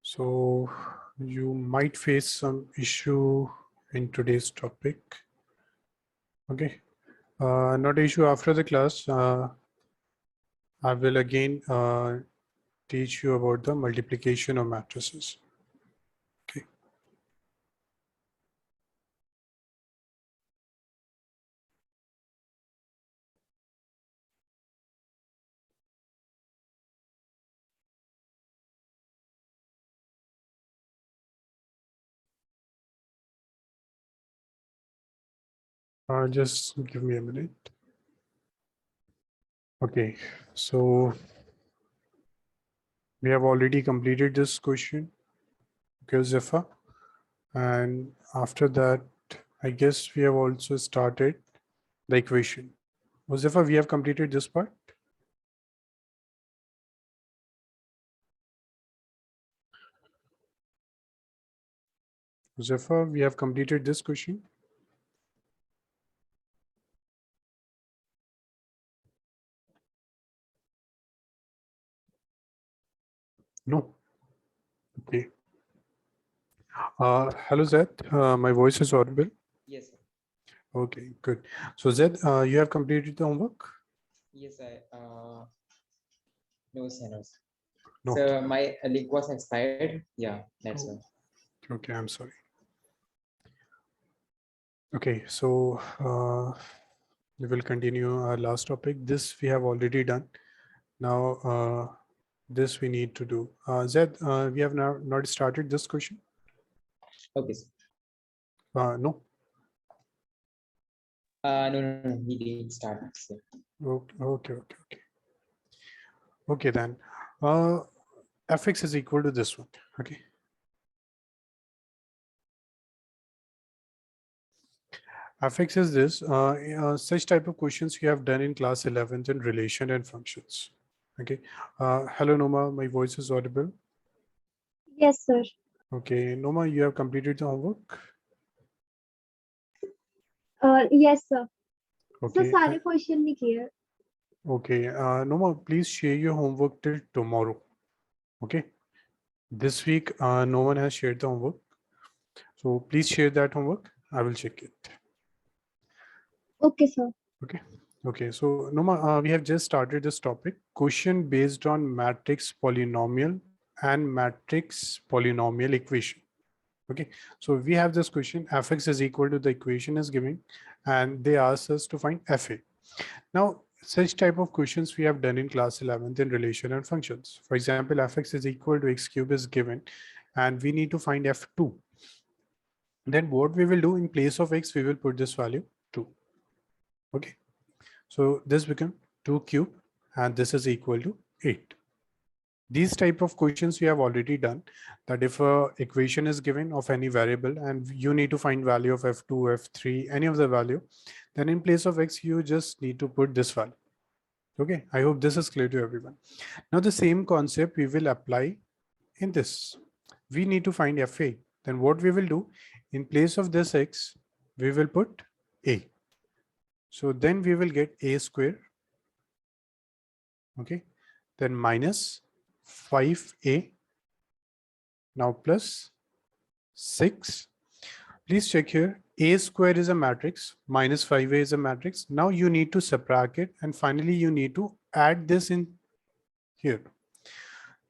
So you might face some issue in today's topic. Okay, not issue after the class. I will again teach you about the multiplication of matrices. Okay. Just give me a minute. Okay, so we have already completed this question, Josefa, and after that, I guess we have also started the equation. Josefa, we have completed this part. Josefa, we have completed this question. No. Okay. Hello, Zed. My voice is audible. Yes, sir. Okay, good. So Zed, you have completed the homework? Yes, I no, sir, no, sir. No. So my link was expired. Yeah, that's all. Okay, I'm sorry. Okay, so we will continue our last topic. This we have already done. Now, this we need to do. Zed, we have now not started this question. Okay, sir. No. No, he didn't start. Sir. Okay. Okay, then. Fx is equal to this one. Okay. Fx is this. Such type of questions you have done in class 11th in relation and functions. Okay. Hello, Noma. My voice is audible. Yes, sir. Okay, Noma, you have completed the homework. Yes, sir. Okay. So सारे question नहीं किए. Okay. Noma, please share your homework till tomorrow. Okay. This week, no one has shared the homework. So please share that homework. I will check it. Okay, sir. Okay. Okay. So Noma, we have just started this topic. Question based on matrix polynomial and matrix polynomial equation. Okay. So we have this question, fx is equal to the equation is given, and they ask us to find fa. Now, such type of questions we have done in class 11th in relation and functions. For example, fx is equal to x cube is given, and we need to find f2. Then what we will do in place of x, we will put this value 2. Okay. So this becomes 2 cube, and this is equal to 8. These type of questions we have already done, that if a equation is given of any variable and you need to find value of f2, f3, any of the value, then in place of x, you just need to put this value. Okay, I hope this is clear to everyone. Now the same concept we will apply in this. We need to find fa. Then what we will do, in place of this x, we will put a. So then we will get a square. Okay, then minus 5a, now plus 6. Please check here, a square is a matrix, minus 5a is a matrix. Now you need to subtract it, and finally you need to add this in here.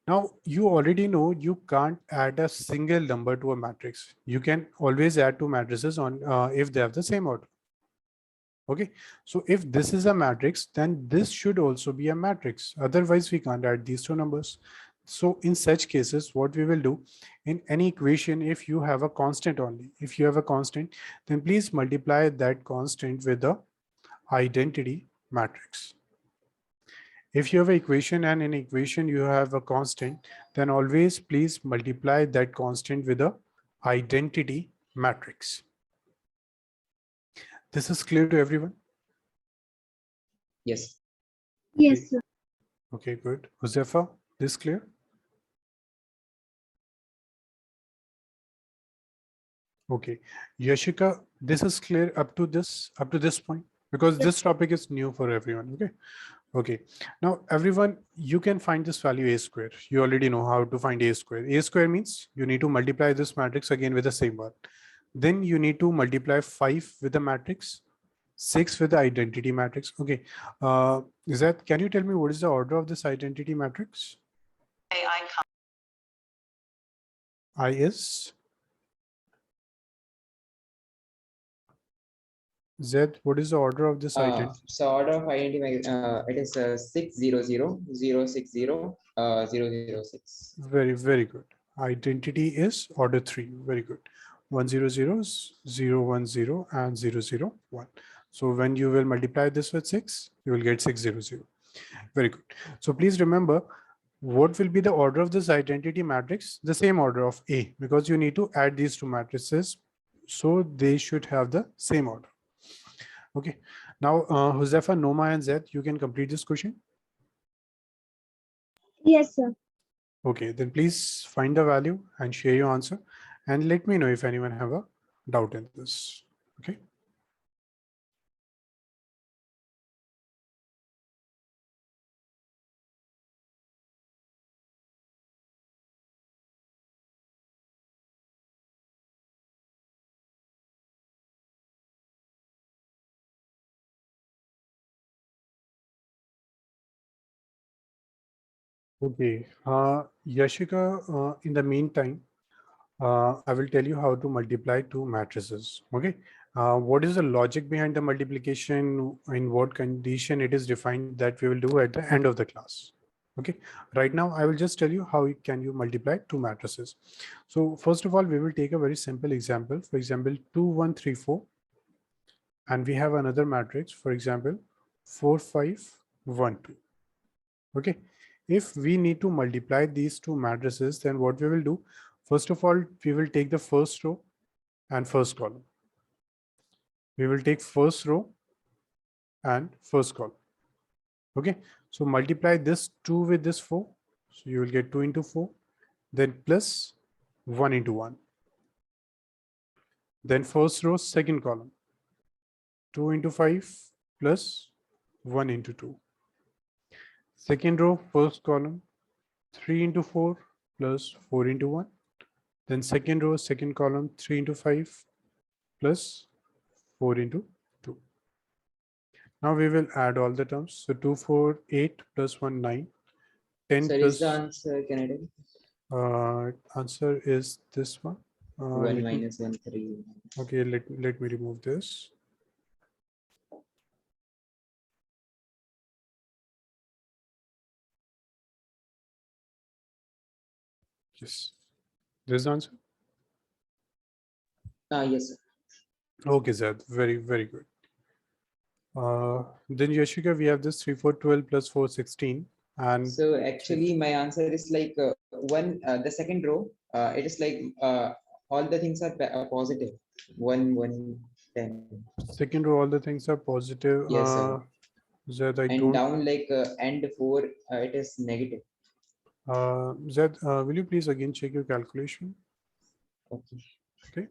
Now you already know you can't add a single number to a matrix. You can always add two matrices on if they have the same order. Okay, so if this is a matrix, then this should also be a matrix. Otherwise, we can't add these two numbers. So in such cases, what we will do in any equation, if you have a constant only, if you have a constant, then please multiply that constant with the identity matrix. If you have an equation and in equation you have a constant, then always please multiply that constant with the identity matrix. This is clear to everyone? Yes. Yes, Okay. sir. Okay, good. Josefa, this clear? Okay. Yashika, this is clear up to this point, because Yes, this topic is new for everyone. Okay. Okay, now everyone, you can find this value a square. You already know how to find a square. A square means you need to multiply this matrix again with the same one. Then you need to multiply 5 with the matrix, 6 with the identity matrix. Okay, is that, can you tell me what is the order of this identity matrix? I is Z. What is the order of this identity? So order of identity, it is 600 006. Very, very good. Identity is order 3. Very good. 100, 010, and 001. So when you will multiply this with 6, you will get 600. Very good. So please remember, what will be the order of this identity matrix? The same order of A, because you need to add these two matrices. So they should have the same order. Okay. Now, Josefa, Noma, and Zed, you can complete this question. Yes, sir. Okay, then please find the value and share your answer, and let me know if anyone have a doubt in this. Okay. Okay, Yashika, in the meantime, I will tell you how to multiply two matrices. Okay. What is the logic behind the multiplication? In what condition it is defined, that we will do at the end of the class. Okay. Right now, I will just tell you how can you multiply two matrices. So first of all, we will take a very simple example. For example, 2, 1, 3, 4. And we have another matrix, for example, 4, 5, 1, 2. Okay. If we need to multiply these two matrices, then what we will do, first of all, we will take the first row and first column. We will take first row and first column. Okay. So multiply this 2 with this 4. So you will get 2 into 4, then plus 1 into 1. Then first row, second column, 2 into 5 plus 1 into 2. Second row, first column, 3 into 4 plus 4 into 1. Then second row, second column, 3 into 5 plus 4 into 2. Now we will add all the terms. So 2, 4, 8 plus 1, 9. 10 So is plus, the answer, can I tell? answer is this one. 1 minus 1, 3. Okay, let me remove this. Yes, this is the answer. Yes, sir. Okay, Zed, very, very good. Then Yashika, we have this 3, 4, 12 plus 4, 16. And So actually my answer is like the second row, it is like all the things are positive. 1, 1, 10. second row, all the things are positive. Yes, sir. Zed, I And don't. down like and 4, it is negative. Zed, will you please again check your calculation? Okay. Okay.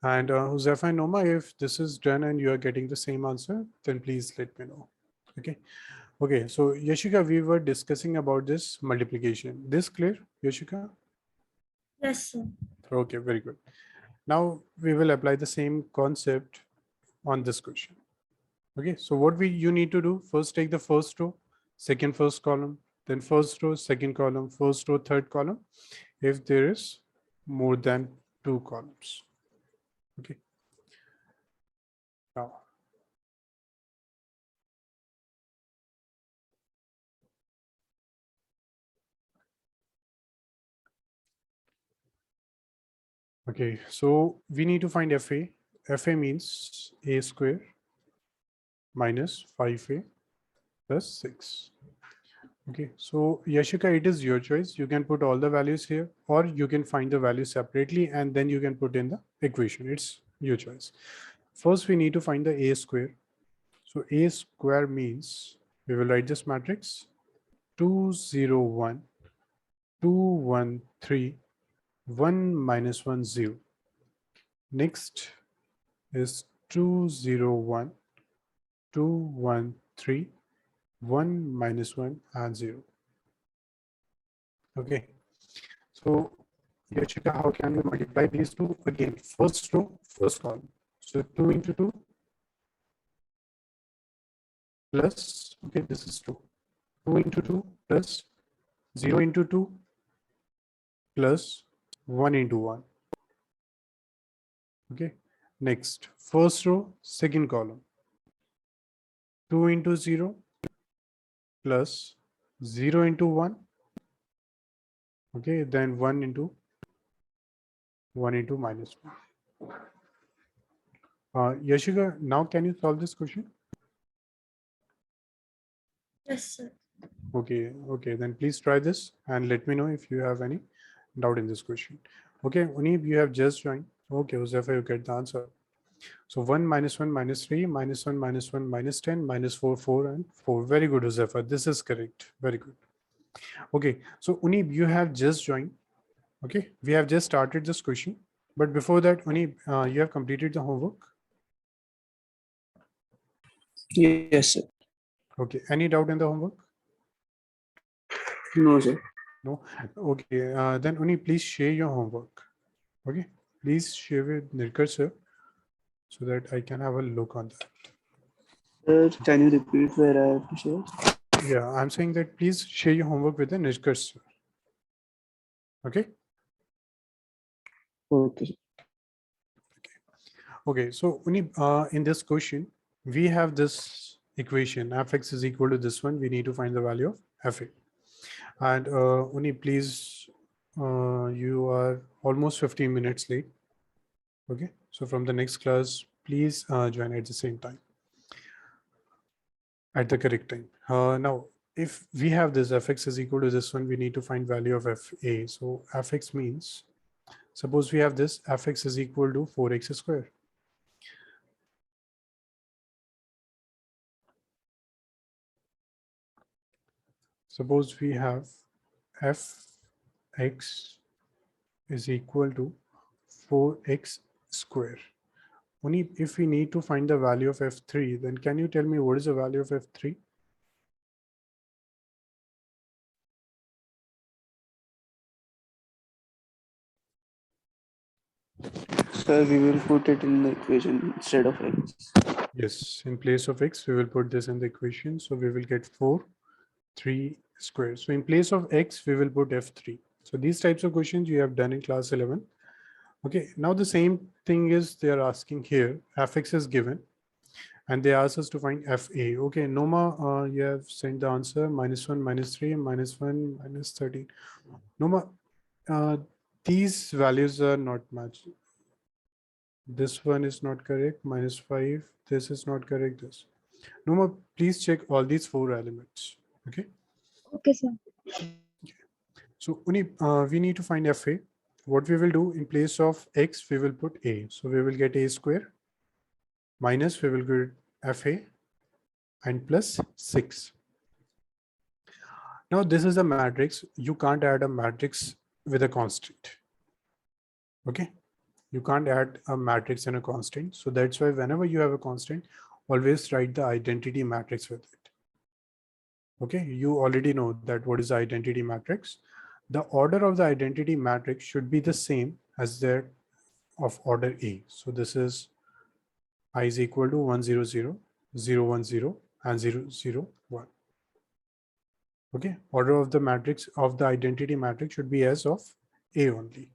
And Josefa and Noma, if this is done and you are getting the same answer, then please let me know. Okay. Okay. So Yashika, we were discussing about this multiplication. This clear, Yashika? Yes, sir. Okay, very good. Now we will apply the same concept on this question. Okay. So what you need to do, first take the first row, second first column, then first row, second column, first row, third column, if there is more than 2 columns. Okay. Now, okay, so we need to find FA. FA means A square minus 5A plus 6. Okay, so Yashika, it is your choice. You can put all the values here, or you can find the values separately and then you can put in the equation. It's your choice. First, we need to find the A square. So A square means we will write this matrix 2, 0, 1, 2, 1, 3, 1 minus 1, 0. Next is 2, 0, 1, 2, 1, 3, 1 minus 1 and 0. Okay, so Yashika, how can we multiply these two? Again, first row, first column. So 2 into 2 plus, okay, this is 2. 2 into 2 plus 0 into 2 plus 1 into 1. Okay, next, first row, second column. 2 into 0 plus 0 into 1. Okay, then 1 into minus 1. Yashika, now can you solve this question? Yes, sir. Okay, then please try this and let me know if you have any doubt in this question. Okay, Unib, you have just joined. Okay, Josefa, you get the answer. So 1 minus 1 minus 3 minus 1 minus 1 minus 10 minus 4 4 and 4. Very good, Josefa. This is correct. Very good. Okay, so Unib, you have just joined. Okay, we have just started this question. But before that, Unib, you have completed the homework. Yes, sir. Okay, any doubt in the homework? No, sir. No. Okay, then Uni, please share your homework. Okay, please share with Nirkar sir so that I can have a look on that. Sir, can you repeat where I have to share? Yeah, I'm saying that please share your homework with the Nirkar sir. Okay. Okay. Okay, so Uni, in this question, we have this equation fx is equal to this one. We need to find the value of fa. And Uni, please, you are almost 15 minutes late. Okay, so from the next class, please join at the same time, at the correct time. Now, if we have this fx is equal to this one, we need to find value of fa. So fx means, suppose we have this fx is equal to 4x square. Suppose we have fx is equal to 4x square. Only if we need to find the value of f3, then can you tell me what is the value of f3? Sir, we will put it in the equation instead of x. Yes, in place of x, we will put this in the equation. So we will get 4, 3 square. So in place of x, we will put f3. So these types of questions you have done in class 11. Okay, now the same thing is they are asking here, fx is given and they ask us to find fa. Okay, Noma, you have sent the answer -1, -3, -1, -13. Noma, these values are not matched. This one is not correct, -5, this is not correct, this. Noma, please check all these 4 elements, okay? Okay, sir. So Uni, we need to find fa. What we will do in place of x, we will put a. So we will get a square minus we will get fa and plus 6. Now this is a matrix. You can't add a matrix with a constant. Okay, you can't add a matrix and a constant. So that's why whenever you have a constant, always write the identity matrix with it. Okay, you already know that what is the identity matrix. The order of the identity matrix should be the same as that of order A. So this is I is equal to 1 0 0 0 1 0 and 0 0 1. Okay, order of the matrix of the identity matrix should be as of A only.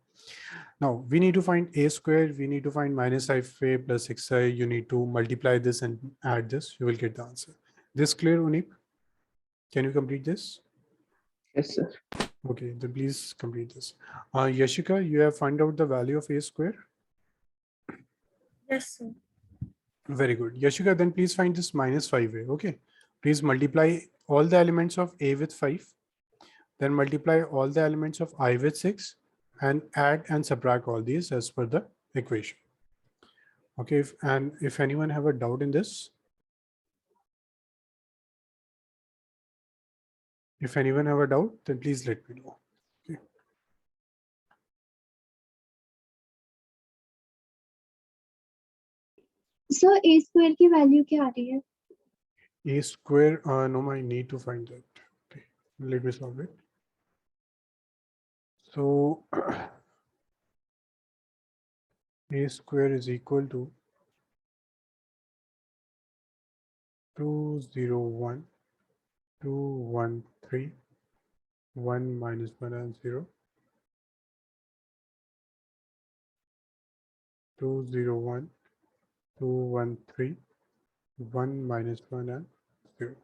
Now we need to find a square, we need to find -fa plus 6i. You need to multiply this and add this, you will get the answer. This clear, Unip? Can you complete this? Yes, sir. Okay, then please complete this. Yashika, you have found out the value of a square? Yes, sir. Very good. Yashika, then please find this -5a. Okay, please multiply all the elements of a with 5, then multiply all the elements of I with 6 and add and subtract all these as per the equation. Okay, if anyone have a doubt in this, if anyone have a doubt, then please let me know. Okay. Sir A square की value क्या आ रही है? A square, no, I need to find that. Okay, let me solve it. So A square is equal to 201, 213, 1 minus 1 and 0, 201, 213, 1 minus 1 and 0.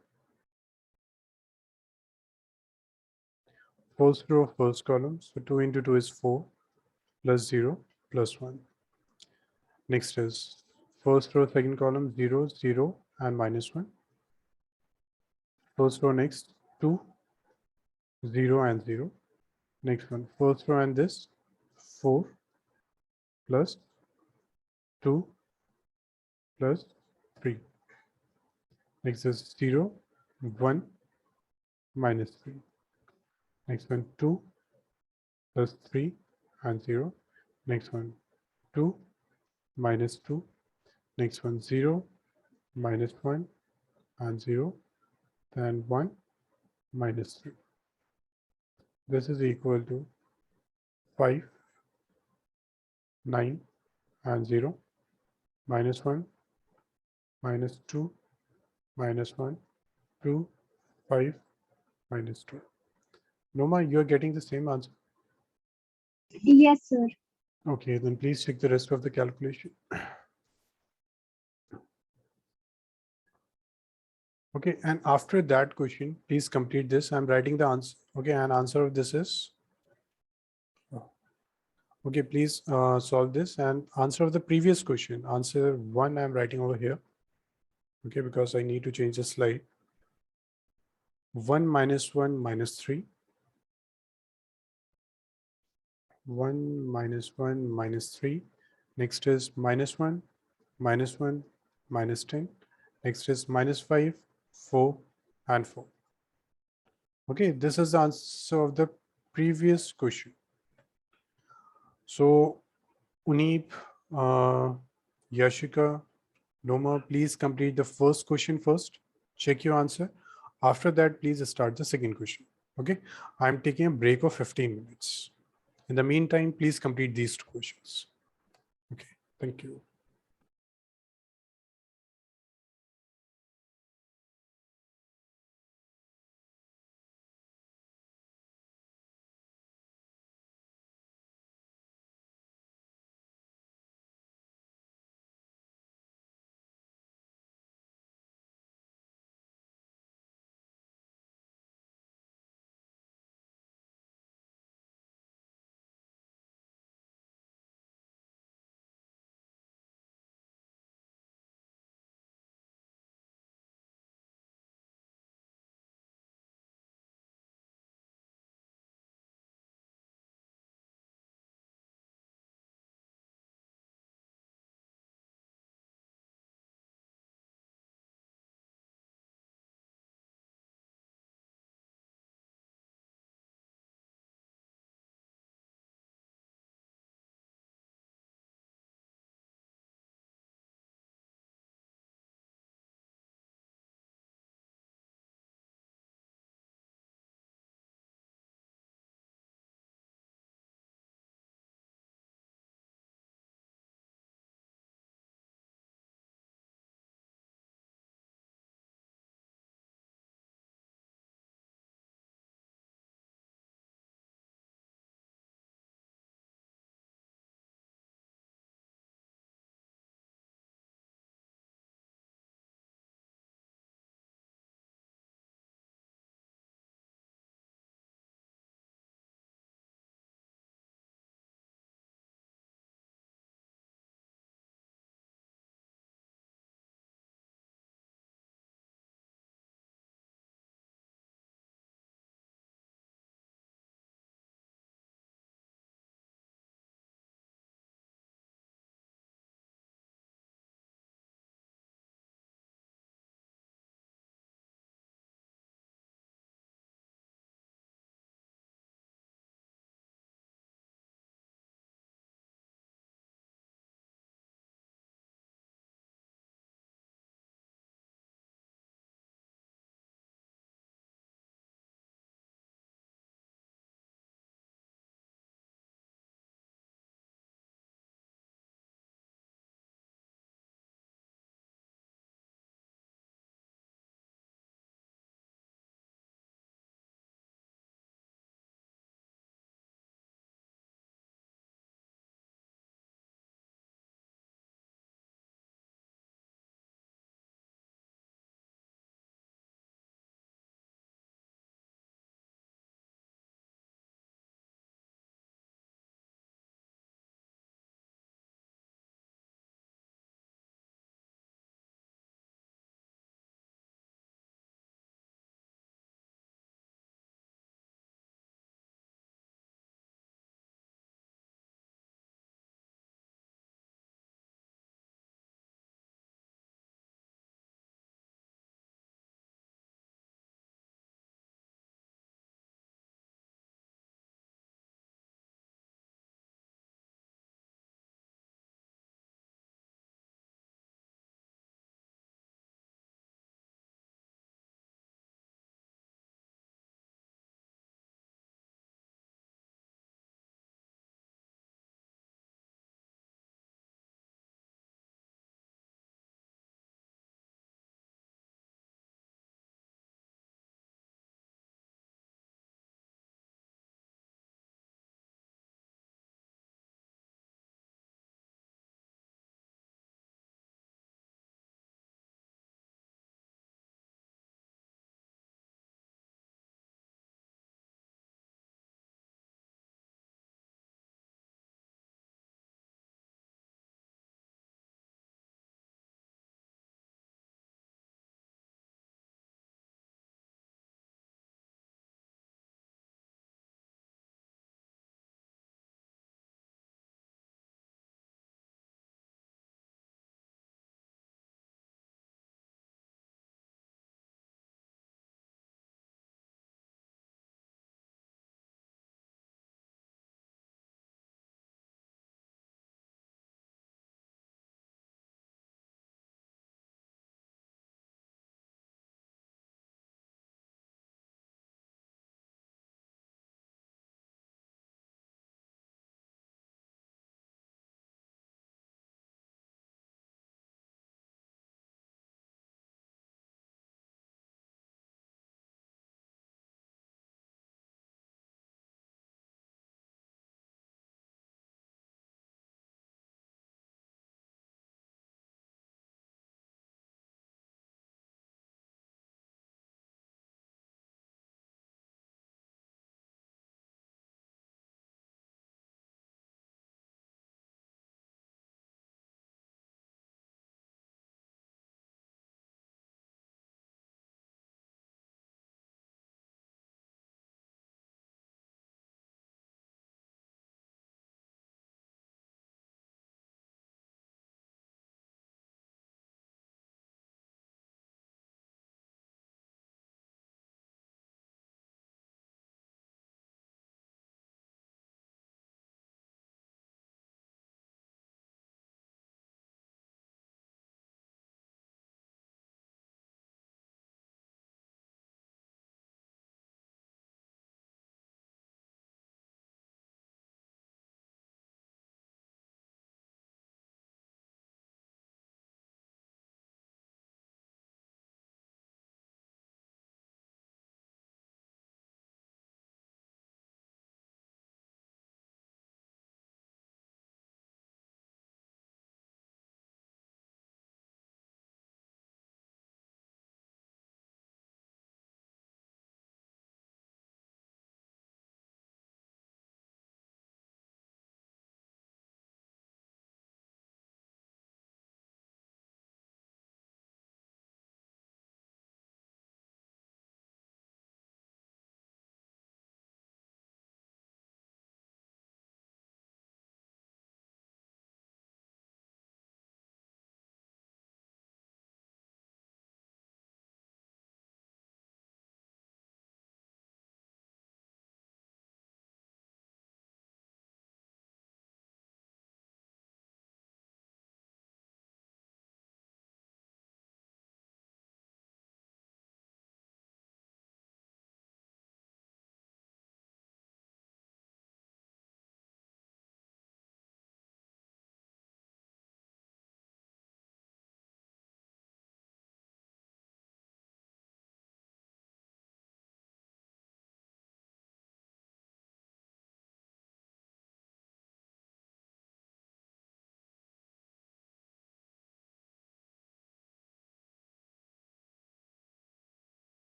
First row, first column. So 2 into 2 is 4, plus 0, plus 1. Next is first row, second column, 0, 0, and minus 1. First row next, 2, 0, and 0. Next one, first row and this, 4, plus 2, plus 3. Next is 0, 1, minus 3. Next one, 2, plus 3, and 0. Next one, 2, minus 2. Next one, 0, minus 1, and 0. Then 1, minus 3. This is equal to 5, 9, and 0, minus 1, minus 2, minus 1, 2, 5, minus 2. Noma, you are getting the same answer. Yes, sir. Okay, then please check the rest of the calculation. Okay, and after that question, please complete this. I'm writing the answer. Okay, and answer of this is. Okay, please solve this and answer of the previous question. Answer 1 I'm writing over here. Okay, because I need to change the slide. 1 minus 1 minus 3. 1 minus 1 minus 3. Next is minus 1, minus 1, minus 10. Next is minus 5, 4, and 4. Okay, this is the answer of the previous question. So, Uneep, Yashika, Noma, please complete the first question first. Check your answer. After that, please start the second question. Okay, I'm taking a break of 15 minutes. In the meantime, please complete these two questions. Okay, thank you.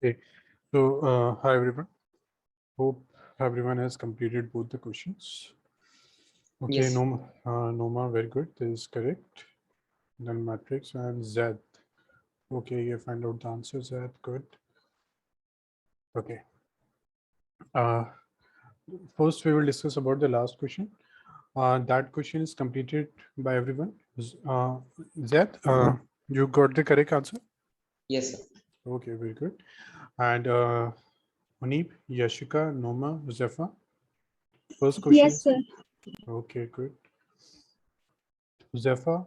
Okay. So, hi everyone. Hope everyone has completed both the questions. Okay, Yes. Noma, very good. This is correct. Then matrix and Z. Okay, you find out the answer, Z. Good. Okay. Uh, First, we will discuss about the last question. That question is completed by everyone. Z, you got the correct answer? Yes, sir. Okay, very good. And Munib, Yashika, Noma, Huzefa. First question Yes, is sir. okay, good. Huzefa,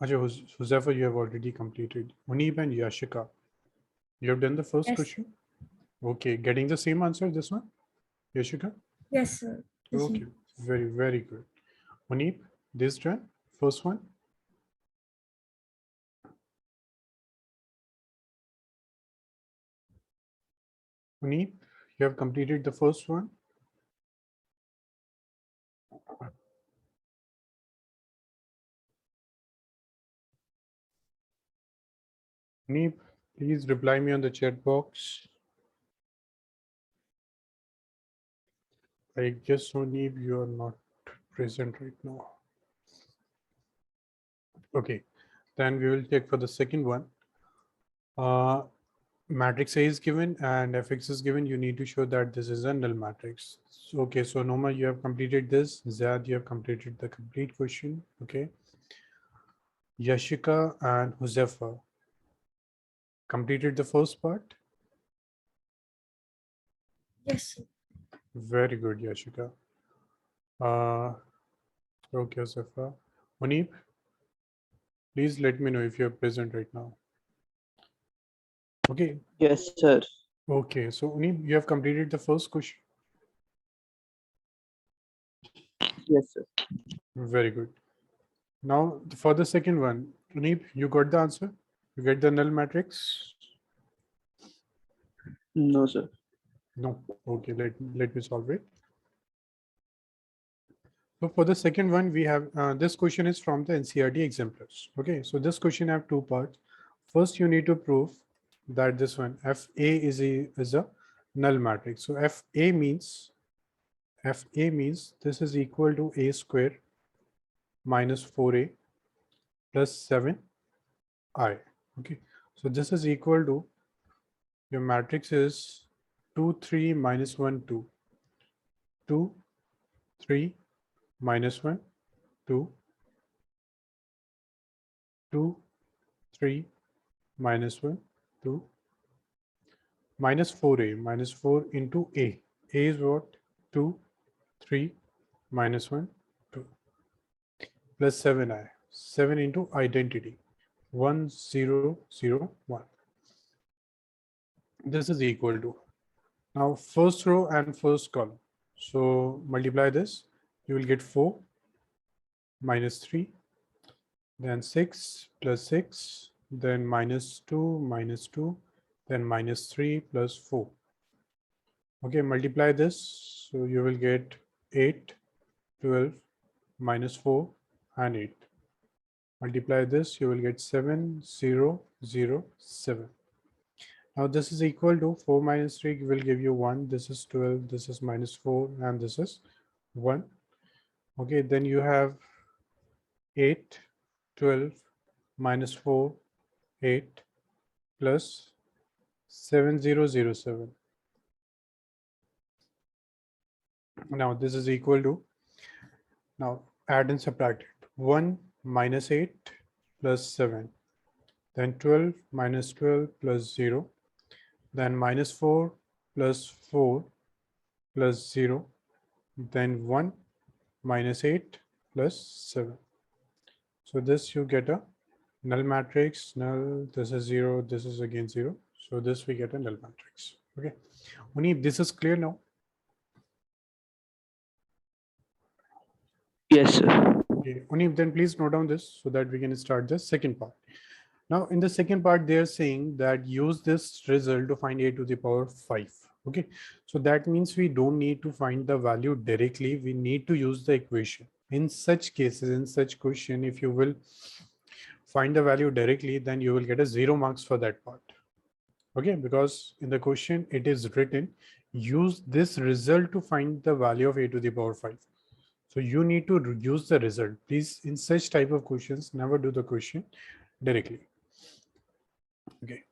Huzefa, you have already completed. Munib and Yashika, you have done the first Yes. question. Okay, getting the same answer, this one, Yashika. Yes, sir. This Okay, one. very, very good. Munib, this done, first one. Munib, you have completed the first one. Munib, please reply me on the chat box. I guess, Munib, you are not present right now. Okay, then we will check for the second one. Matrix A is given and fx is given. You need to show that this is a null matrix. So, okay, so Noma, you have completed this. Zad, you have completed the complete question. Okay. Yashika and Huzefa completed the first part. Yes, sir. Very good, Yashika. Okay, Huzefa. Munib, please let me know if you're present right now. Okay. Yes, sir. Okay, so Munib, you have completed the first question. Yes, sir. Very good. Now for the second one, Munib, you got the answer? You get the null matrix? No, sir. No. Okay, let me solve it. So for the second one, we have this question is from the NCERT exemplars. Okay, so this question have two parts. First, you need to prove that this one FA is a null matrix. So FA means this is equal to A square minus 4A plus 7I. Okay, so this is equal to your matrix is 2 3 minus 1 2 2 3 minus 1 2 2 3 minus 1 2 minus 4A minus 4 into A. A is what? 2 3 minus 1 2 plus 7I. 7 into identity 1 0 0 1. This is equal to now first row and first column. So multiply this, you will get 4 minus 3, then 6 plus 6, then minus 2, then minus 3 plus 4. Okay, multiply this, so you will get 8, 12, minus 4 and 8. Multiply this, you will get 7, 0, 0, 7. Now this is equal to 4 minus 3 will give you 1. This is 12, this is minus 4, and this is 1. Okay, then you have 8, 12, minus 4, 8, plus 7007. Now this is equal to, now add and subtract it. 1 minus 8 plus 7. Then 12 minus 12 plus 0. Then minus 4 plus 4 plus 0. Then 1 minus 8 plus 7. So this you get a null matrix. Null, this is 0, this is again 0. So this we get a null matrix. Okay. Only this is clear now. Yes, sir. Okay. Only then please note down this so that we can start the second part. Now in the second part, they are saying that use this result to find a to the power 5. Okay. So that means we don't need to find the value directly. We need to use the equation. In such cases, in such question, if you will find the value directly, then you will get a 0 marks for that part. Okay, because in the question it is written, use this result to find the value of a to the power 5. So you need to use the result. Please, in such type of questions, never do the question directly. Okay.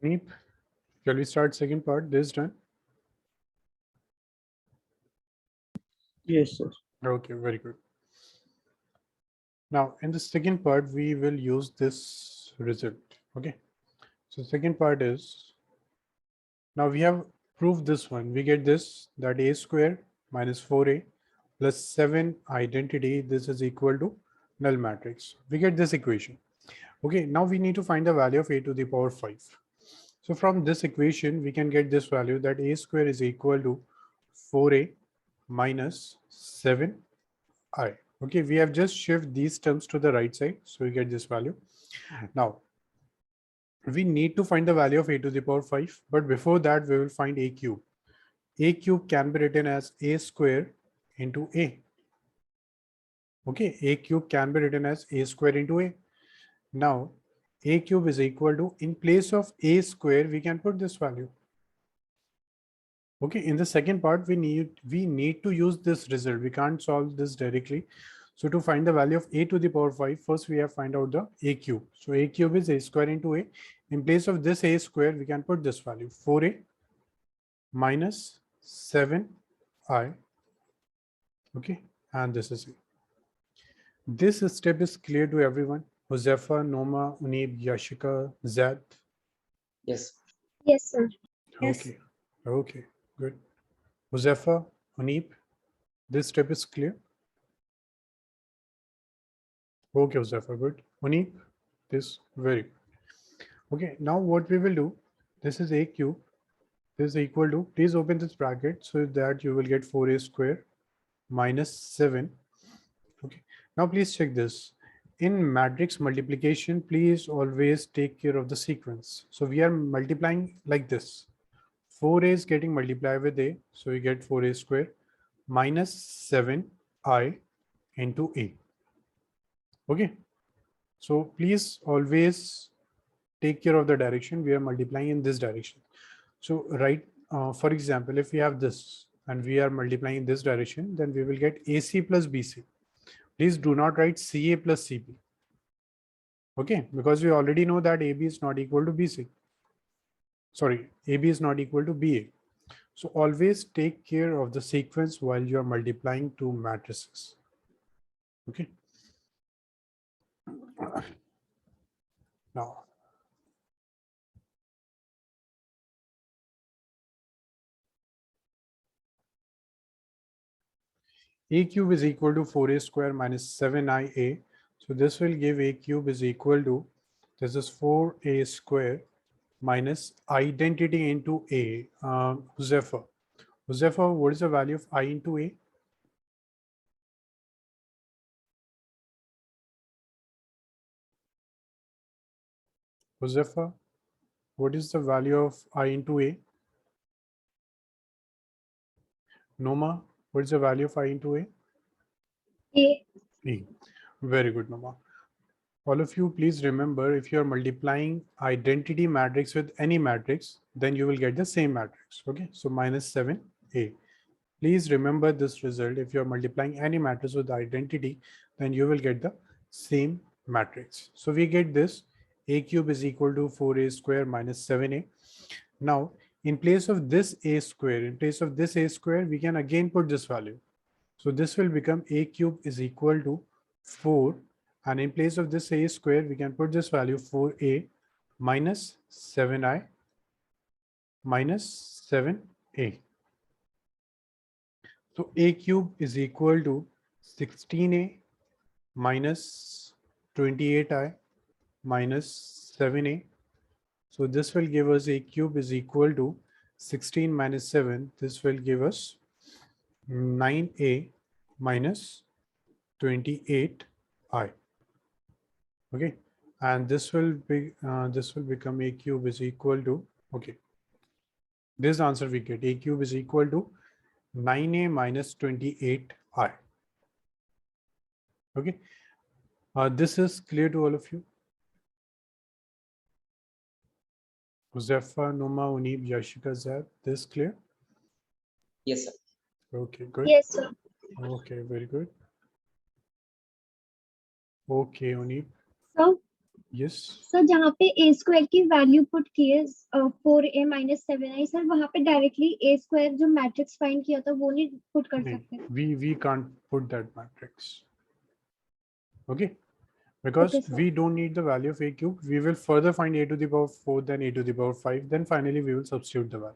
Neep, shall we start second part? This done. Yes, sir. Okay, very good. Now in the second part, we will use this result. Okay. So second part is, now we have proved this one. We get this, that a square minus 4a plus 7 identity. This is equal to null matrix. We get this equation. Okay, now we need to find the value of a to the power 5. So from this equation, we can get this value, that a square is equal to 4a minus 7i. Okay, we have just shift these terms to the right side. So we get this value. Now, we need to find the value of a to the power 5. But before that, we will find a cube. A cube can be written as a square into a. Okay, a cube can be written as a square into a. Now, a cube is equal to, in place of a square, we can put this value. Okay, in the second part, we need to use this result. We can't solve this directly. So to find the value of a to the power 5, first we have to find out the a cube. So a cube is a square into a. In place of this a square, we can put this value, 4a minus 7i. Okay, and this is it. This step is clear to everyone. Josefa, Noma, Unib, Yashika, Zad. Yes. Yes, sir. Yes. Okay, okay, good. Josefa, Unib, this step is clear. Okay, Josefa, good. Unib, this very good. Okay, now what we will do, this is a cube. This is equal to, please open this bracket so that you will get 4a square minus 7. Okay, now please check this. In matrix multiplication, please always take care of the sequence. So we are multiplying like this. 4a is getting multiplied with a, so we get 4a square minus 7i into a. Okay, so please always take care of the direction. We are multiplying in this direction. So right, for example, if we have this and we are multiplying in this direction, then we will get AC plus BC. Please do not write CA plus CB. Okay, because we already know that AB is not equal to BC. Sorry, AB is not equal to BA. So always take care of the sequence while you are multiplying two matrices. Okay. Now, a cube is equal to 4a square minus 7ia. So this will give a cube is equal to, this is 4a square minus identity into a. Josefa, what is the value of I into a? Josefa, what is the value of I into a? Noma, what is the value of I into a? A. A. Very good, Noma. All of you, please remember, if you are multiplying identity matrix with any matrix, then you will get the same matrix. Okay, so minus 7a. Please remember this result. If you are multiplying any matrix with identity, then you will get the same matrix. So we get this, a cube is equal to 4a square minus 7a. Now, in place of this a square, we can again put this value. So this will become a cube is equal to 4. And in place of this a square, we can put this value 4a minus 7i minus 7a. So a cube is equal to 16a minus 28i minus 7a. So this will give us a cube is equal to 16 minus 7. This will give us 9a minus 28i. Okay, and this will become a cube is equal to, okay, this answer we get, a cube is equal to 9a minus 28i. Okay, this is clear to all of you? Zephyr, Numa, Unib, Yashika, Zab, this clear? Yes, sir. Okay, good. Yes, sir. Okay, very good. Okay, Unib, sir yes. Sir जहाँ पे a square की value put की है 4a minus 7i, sir वहाँ पे directly a square जो matrix find किया था वो नहीं पुट कर No, सकते? we can't put that matrix. Okay, because Okay, sir. we don't need the value of a cube. We will further find a to the power 4, then a to the power 5, then finally we will substitute the value.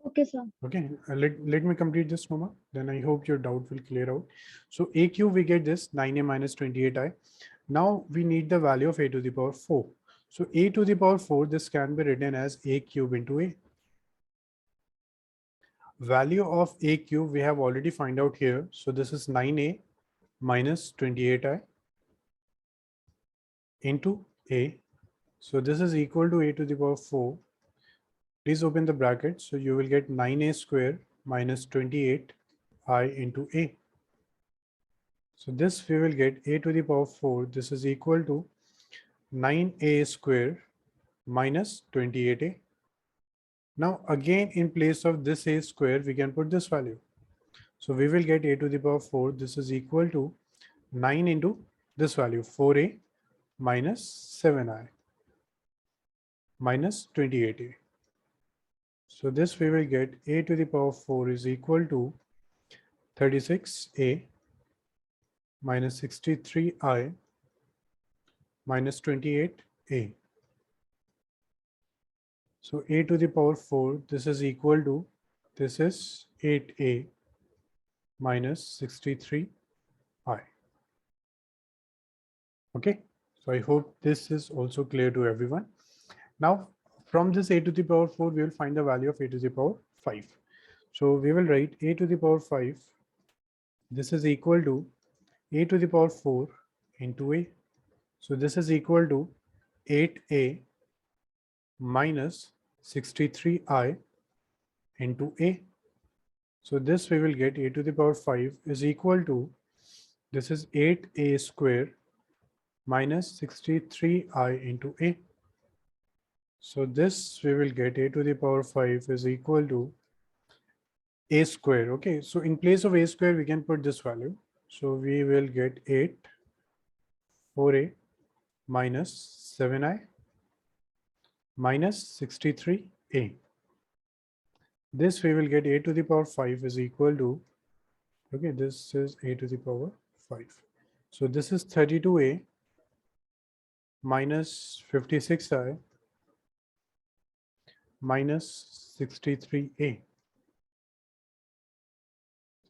Okay, sir. Okay, let me complete this, Noma. Then I hope your doubt will clear out. So a cube, we get this 9a minus 28i. Now we need the value of a to the power 4. So a to the power 4, this can be written as a cube into a. Value of a cube we have already find out here. So this is 9a minus 28i into a. So this is equal to a to the power 4. Please open the bracket. So you will get 9a square minus 28i into a. So this we will get a to the power 4. This is equal to 9a square minus 28a. Now again, in place of this a square, we can put this value. So we will get a to the power 4. This is equal to 9 into this value, 4a minus 7i minus 28a. So this we will get a to the power 4 is equal to 36a minus 63i minus 28a. So a to the power 4, this is equal to, this is 8a minus 63i. Okay, so I hope this is also clear to everyone. Now from this a to the power 4, we will find the value of a to the power 5. So we will write a to the power 5. This is equal to a to the power 4 into a. So this is equal to 8a minus 63i into a. So this we will get a to the power 5 is equal to, this is 8a square minus 63i into a. So this we will get a to the power 5 is equal to a square. Okay, so in place of a square, we can put this value. So we will get 8 4a minus 7i minus 63a. This we will get a to the power 5 is equal to, okay, this is a to the power 5. So this is 32a minus 56i minus 63a.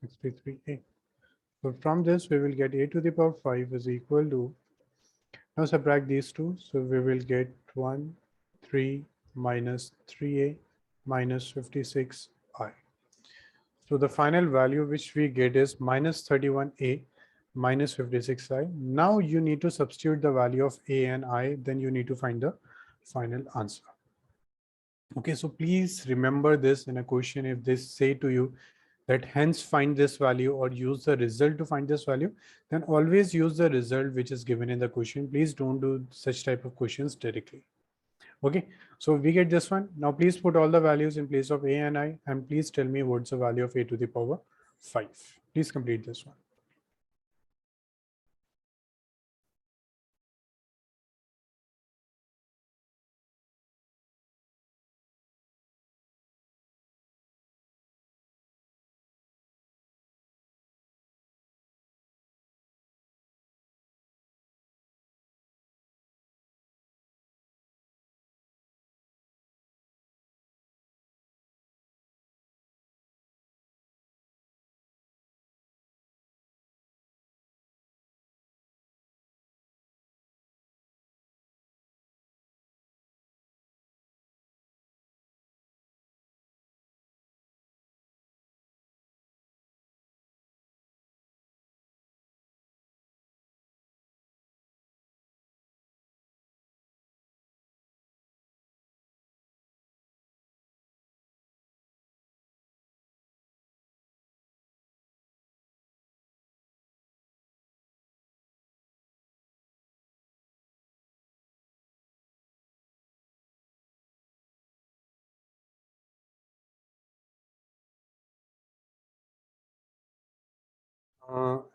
63a. So from this we will get a to the power 5 is equal to, now subtract these two. So we will get 1, 3 minus 3a minus 56i. So the final value which we get is minus 31a minus 56i. Now you need to substitute the value of a and I, then you need to find the final answer. Okay, so please remember this in a question. If they say to you that hence find this value or use the result to find this value, then always use the result which is given in the question. Please don't do such type of questions directly. Okay, so we get this one. Now please put all the values in place of a and I, and please tell me what's the value of a to the power 5. Please complete this one.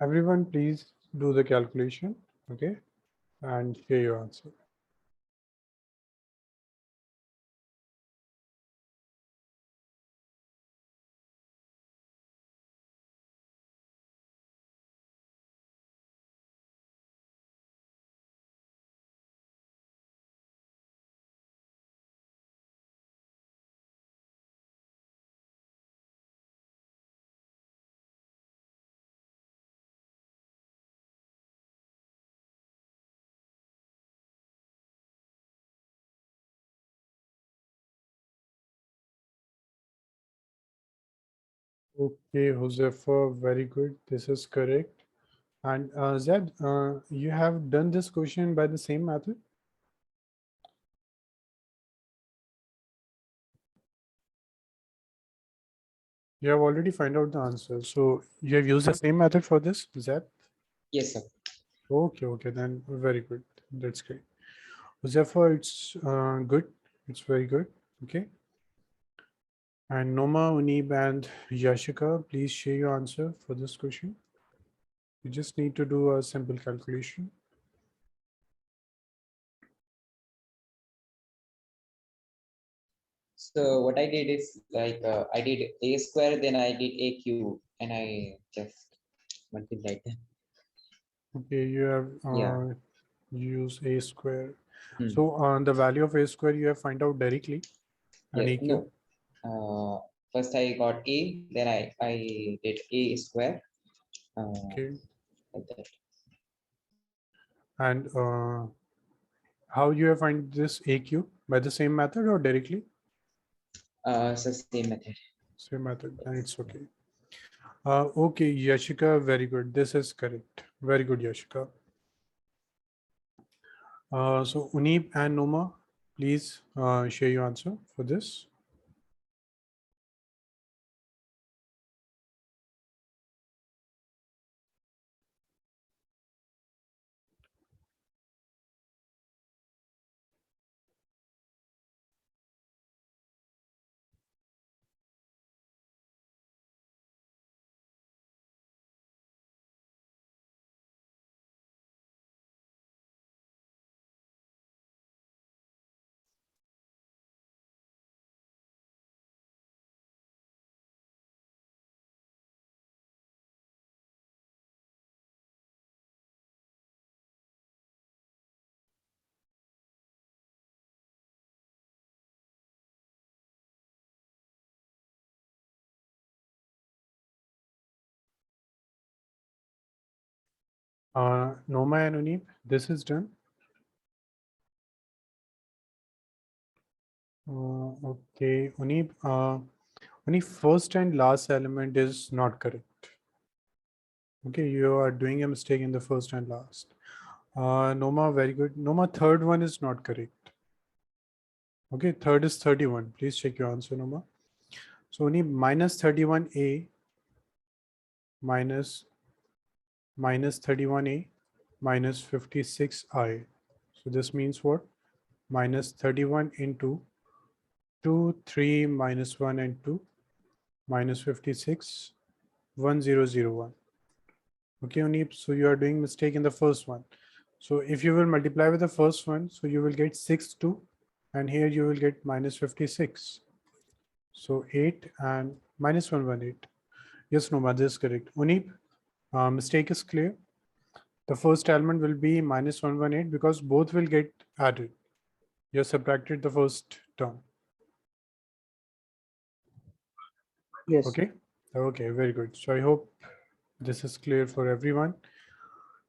Everyone, please do the calculation, okay, and share your answer. Okay, Josefa, very good. This is correct. And Zed, you have done this question by the same method? You have already found out the answer. So you have used the same method for this, Zed? Yes, sir. Okay, then very good. That's great. Josefa, it's good. It's very good. Okay. And Noma, Unib, and Yashika, please share your answer for this question. You just need to do a simple calculation. So what I did is like I did a square, then I did a cube, and I just multiplied them. Okay, you have Yeah. use a square. Hmm. So the value of a square you have find out directly. And Yes. AQ. No. First I got a, then I did a square. Okay. Like that. And how you have find this AQ by the same method or directly? So same method. Same method, then it's okay. Okay, Yashika, very good. This is correct. Very good, Yashika. So Unib and Noma, please share your answer for this. Noma and Unib, this is done. Okay, Unib, Unib, first and last element is not correct. Okay, you are doing a mistake in the first and last. Noma, very good. Noma, third one is not correct. Okay, third is 31. Please check your answer, Noma. So only minus 31a minus 31a minus 56i. So this means what? Minus 31 into 2, 3, minus 1 and 2, minus 56, 1001. Okay, Unip, so you are doing mistake in the first one. So if you will multiply with the first one, so you will get 6, 2, and here you will get minus 56. So 8 and minus 118. Yes, Noma, this is correct. Unip, mistake is clear. The first element will be minus 118 because both will get added. You subtracted the first term. Yes. Okay. Okay, very good. So I hope this is clear for everyone.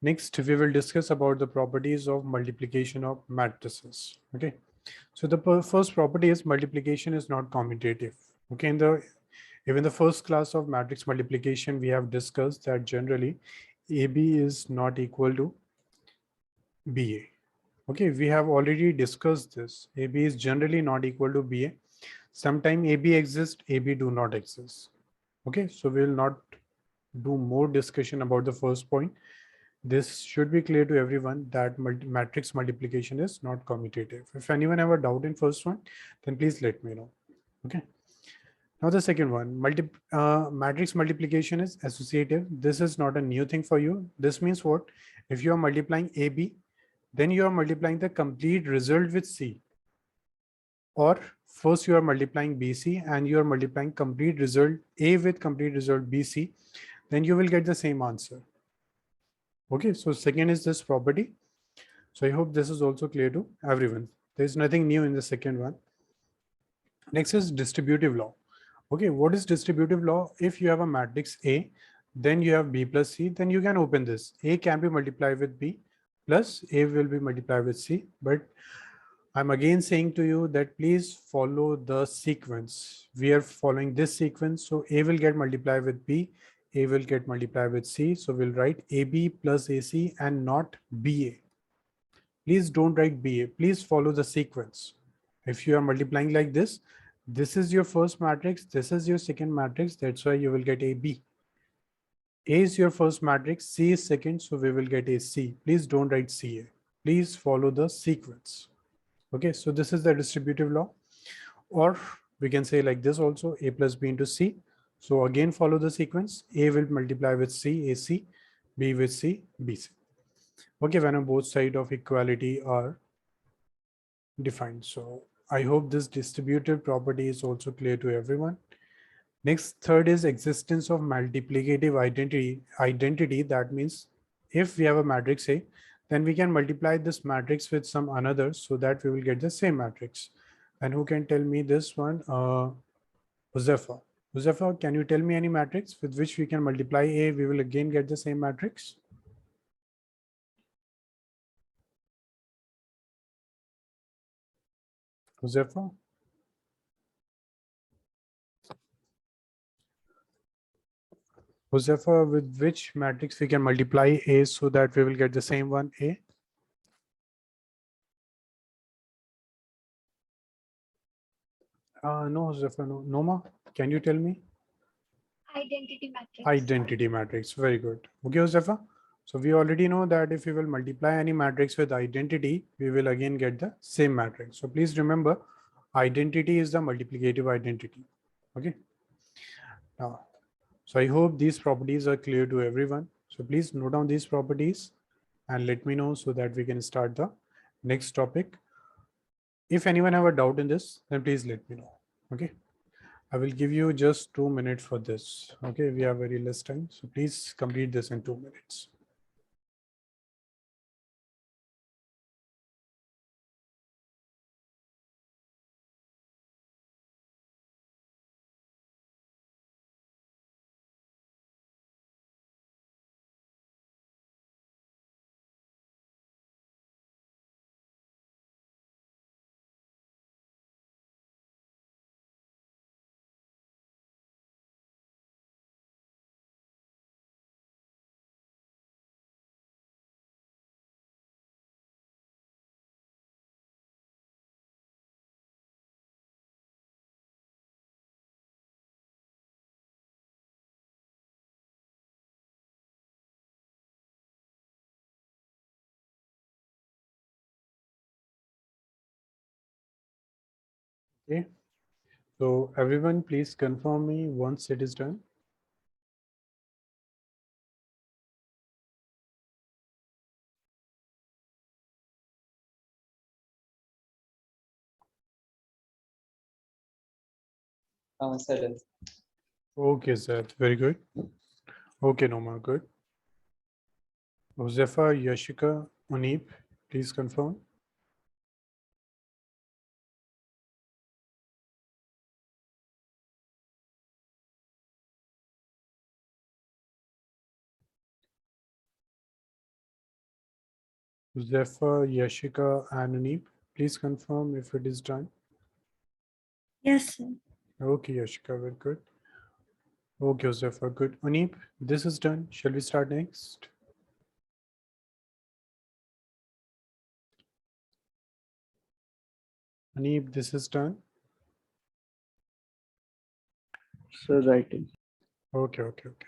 Next, we will discuss about the properties of multiplication of matrices. Okay. So the first property is multiplication is not commutative. Okay. Even the first class of matrix multiplication, we have discussed that generally AB is not equal to BA. Okay, we have already discussed this. AB is generally not equal to BA. Sometimes AB exists, AB do not exist. Okay, so we will not do more discussion about the first point. This should be clear to everyone that matrix multiplication is not commutative. If anyone have a doubt in first one, then please let me know. Okay. Now the second one, matrix multiplication is associative. This is not a new thing for you. This means what? If you are multiplying AB, then you are multiplying the complete result with C. Or first you are multiplying BC and you are multiplying complete result A with complete result BC, then you will get the same answer. Okay, so second is this property. So I hope this is also clear to everyone. There is nothing new in the second one. Next is distributive law. Okay, what is distributive law? If you have a matrix A, then you have B plus C, then you can open this. A can be multiplied with B plus A will be multiplied with C. But I'm again saying to you that please follow the sequence. We are following this sequence. So A will get multiplied with B, A will get multiplied with C. So we'll write AB plus AC and not BA. Please don't write BA. Please follow the sequence. If you are multiplying like this is your first matrix, this is your second matrix. That's why you will get AB. A is your first matrix, C is second, so we will get AC. Please don't write CA. Please follow the sequence. Okay, so this is the distributive law. Or we can say like this also, A plus B into C. So again, follow the sequence. A will multiply with C, AC, B with C, BC. Okay, when both sides of equality are defined. So I hope this distributive property is also clear to everyone. Next, third is existence of multiplicative identity. That means if we have a matrix A, then we can multiply this matrix with some another so that we will get the same matrix. And who can tell me this one? Josefa. Josefa, can you tell me any matrix with which we can multiply A, we will again get the same matrix? Josefa? Josefa, with which matrix we can multiply A so that we will get the same one, A? No, Josefa, no. Noma, can you tell me? Identity matrix. Identity matrix, very good. Okay, Josefa. So we already know that if we will multiply any matrix with identity, we will again get the same matrix. So please remember, identity is the multiplicative identity. Okay. Now, so I hope these properties are clear to everyone. So please note down these properties and let me know so that we can start the next topic. If anyone have a doubt in this, then please let me know. Okay. I will give you just 2 minutes for this. Okay, we have very less time. So please complete this in 2 minutes. Okay. So everyone, please confirm me once it is done. Settled. Okay, sir. Very good. Okay, Noma, good. Josefa, Yashika, Unip, please confirm. Josefa, Yashika, and Unip, please confirm if it is done. Yes, sir. Okay, Yashika, very good. Okay, Josefa, good. Unip, this is done. Shall we start next? Unip, this is done. Sir, writing. Okay, okay, okay.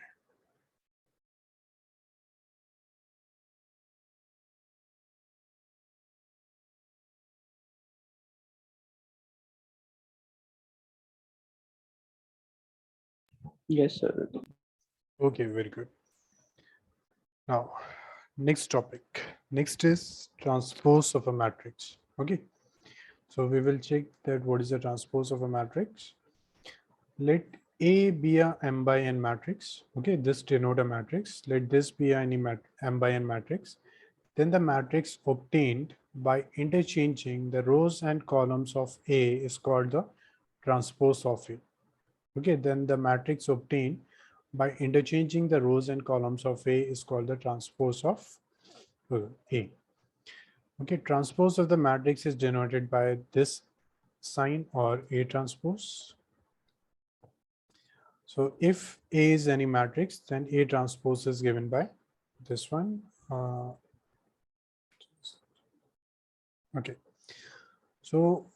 Yes, sir. Okay, very good. Now, next topic. Next is transpose of a matrix. Okay. So we will check that what is the transpose of a matrix. Let A be a m by n matrix. Okay, this denote a matrix. Let this be any m by n matrix. Then the matrix obtained by interchanging the rows and columns of A is called the transpose of A. Okay, then the matrix obtained by interchanging the rows and columns of A is called the transpose of A. Okay, transpose of the matrix is denoted by this sign or A transpose. So if A is any matrix, then A transpose is given by this one. Okay, so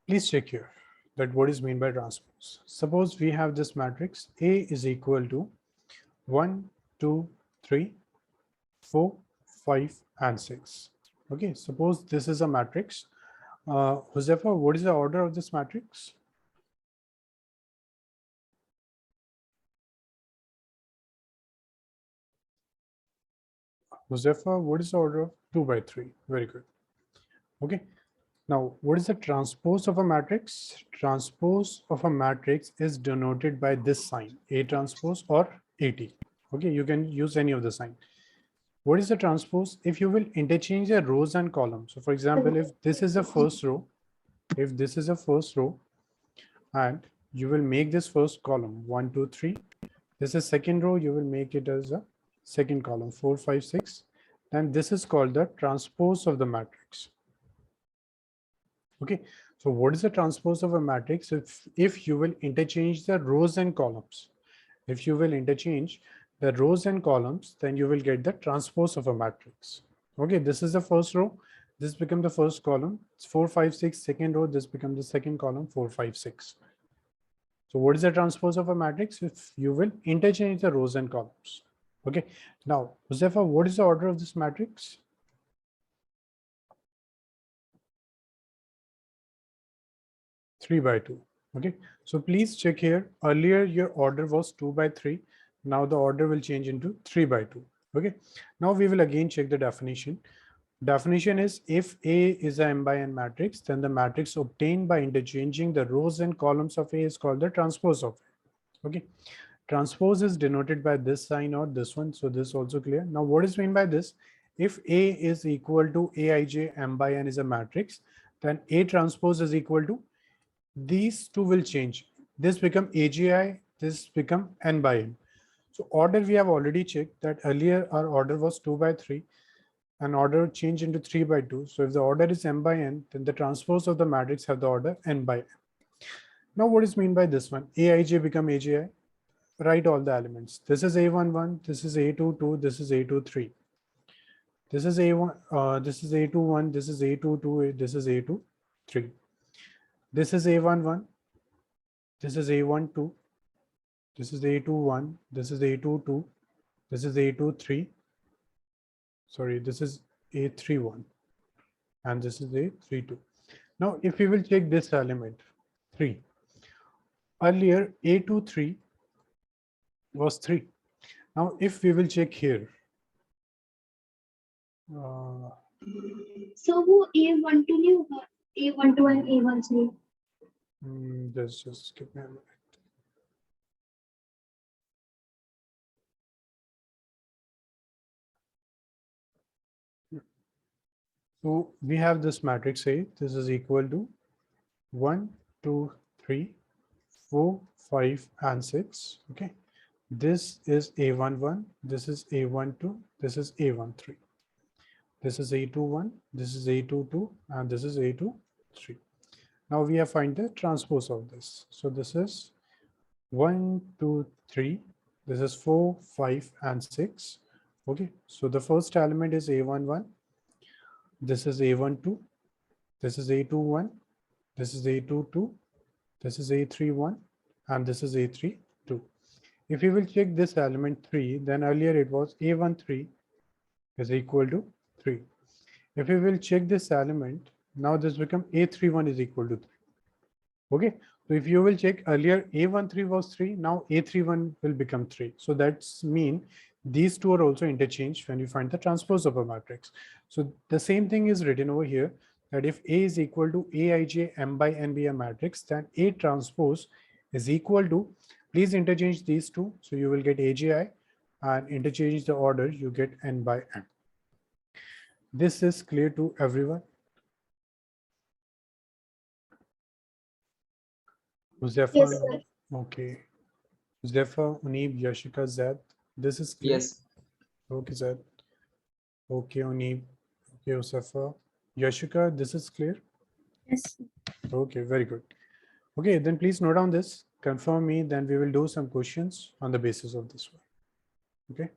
please check here that what is meant by transpose. Suppose we have this matrix A is equal to 1, 2, 3, 4, 5, and 6. Okay, suppose this is a matrix. Josefa, what is the order of this matrix? Josefa, what is the order of 2 by 3? Very good. Okay. Now, what is the transpose of a matrix? Transpose of a matrix is denoted by this sign, A transpose or AT. Okay, you can use any of the sign. What is the transpose? If you will interchange the rows and columns. So for example, if this is a first row, if this is a first row, and you will make this first column 1, 2, 3. This is second row, you will make it as a second column 4, 5, 6. Then this is called the transpose of the matrix. Okay, so what is the transpose of a matrix? If you will interchange the rows and columns, if you will interchange the rows and columns, then you will get the transpose of a matrix. Okay, this is the first row. This becomes the first column. It's 4, 5, 6. Second row, this becomes the second column 4, 5, 6. So what is the transpose of a matrix? If you will interchange the rows and columns. Okay, now, Josefa, what is the order of this matrix? Three by 2. Okay, so please check here. Earlier your order was 2 by 3. Now the order will change into 3 by 2. Okay, now we will again check the definition. Definition is if A is a m by n matrix, then the matrix obtained by interchanging the rows and columns of A is called the transpose of A. Okay, transpose is denoted by this sign or this one. So this is also clear. Now what is meant by this? If A is equal to Aij m by n is a matrix, then A transpose is equal to these two will change. This become AGI, this become n by n. So order we have already checked that earlier our order was 2 by 3 and order changed into 3 by 2. So if the order is m by n, then the transpose of the matrix have the order n by n. Now what is mean by this one? Aij become AGI. Write all the elements. This is A11, this is A22, this is A23. This is A1, this is A21, this is A22, this is A23. This is A11, this is A12, this is A21, this is A22, this is A23. Sorry, this is A31, and this is A32. Now, if we will check this element, 3. Earlier, A23 was 3. Now, if we will check here, So वो A12 नहीं होगा, A12 and A13. just give me a minute. So we have this matrix A. This is equal to 1, 2, 3, 4, 5, and 6. Okay. This is A11. This is A12. This is A13. This is A21. This is A22, and this is A23. Now we have find the transpose of this. So this is 1, 2, 3. This is 4, 5, and 6. Okay. So the first element is A11. This is A12. This is A21. This is A22. This is A31. And this is A32. If we will check this element 3, then earlier it was A13 is equal to 3. If we will check this element, now this become A31 is equal to 3. Okay. So if you will check earlier, A13 was 3, now A31 will become 3. So that's mean these two are also interchanged when you find the transpose of a matrix. So the same thing is written over here, that if A is equal to Aij m by n be a matrix, then A transpose is equal to, please interchange these two. So you will get Aj and interchange the order, you get n by m. This is clear to everyone? Muzaffar? Yes, sir. Okay. Zephyr, Unib, Yashika, Zed. This is clear. Yes. Okay, Zed. Okay, Unib. Okay, Zephyr. Yashika, this is clear. Yes, sir. Okay, very good. Okay, then please note down this. Confirm me, then we will do some questions on the basis of this one. Okay.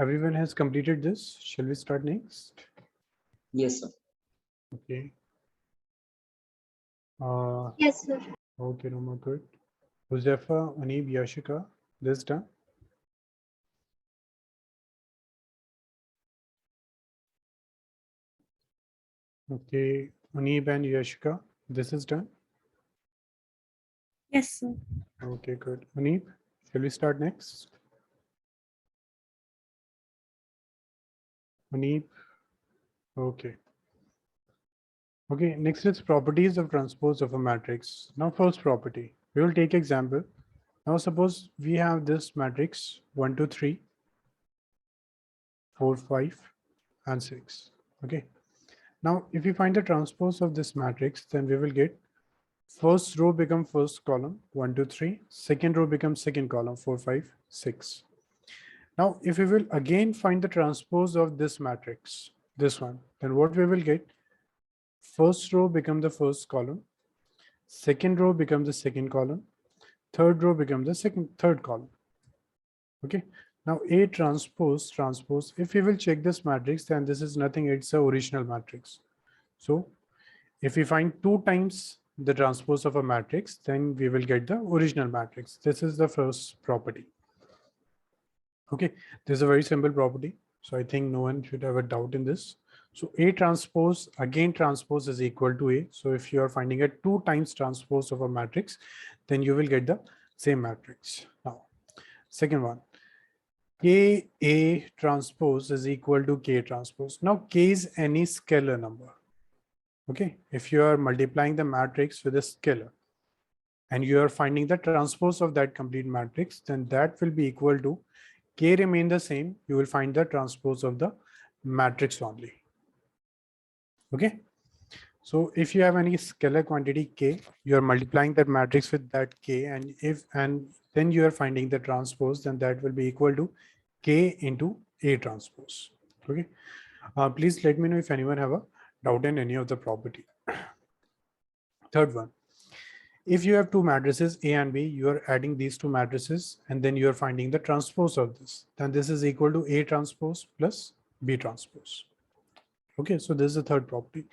Everyone has completed this. Shall we start next? Yes, sir. Okay. Yes, sir. Okay, no more good. Huzefa, Unib, Yashika, this done. Okay, Unib and Yashika, this is done. Yes, sir. Okay, good. Unib, shall we start next? Unib, okay. Okay, next is properties of transpose of a matrix. Now first property, we will take example. Now suppose we have this matrix 1, 2, 3, 4, 5, and 6. Okay. Now if we find the transpose of this matrix, then we will get first row become first column 1, 2, 3, second row becomes second column 4, 5, 6. Now if we will again find the transpose of this matrix, this one, then what we will get, first row become the first column, second row becomes the second column, third row becomes the third column. Okay. Now A transpose, if we will check this matrix, then this is nothing, it's the original matrix. So if we find 2 times the transpose of a matrix, then we will get the original matrix. This is the first property. Okay, this is a very simple property. So I think no one should have a doubt in this. So A transpose, again transpose is equal to A. So if you are finding a 2 times transpose of a matrix, then you will get the same matrix. Now, second one, K A transpose is equal to K transpose. Now K is any scalar number. Okay, if you are multiplying the matrix with a scalar and you are finding the transpose of that complete matrix, then that will be equal to K remain the same. You will find the transpose of the matrix only. Okay. So if you have any scalar quantity K, you are multiplying that matrix with that K, and then you are finding the transpose, then that will be equal to K into A transpose. Okay. Please let me know if anyone have a doubt in any of the property. Third one, if you have 2 matrices A and B, you are adding these 2 matrices and then you are finding the transpose of this. Then this is equal to A transpose plus B transpose. Okay, so this is the third property.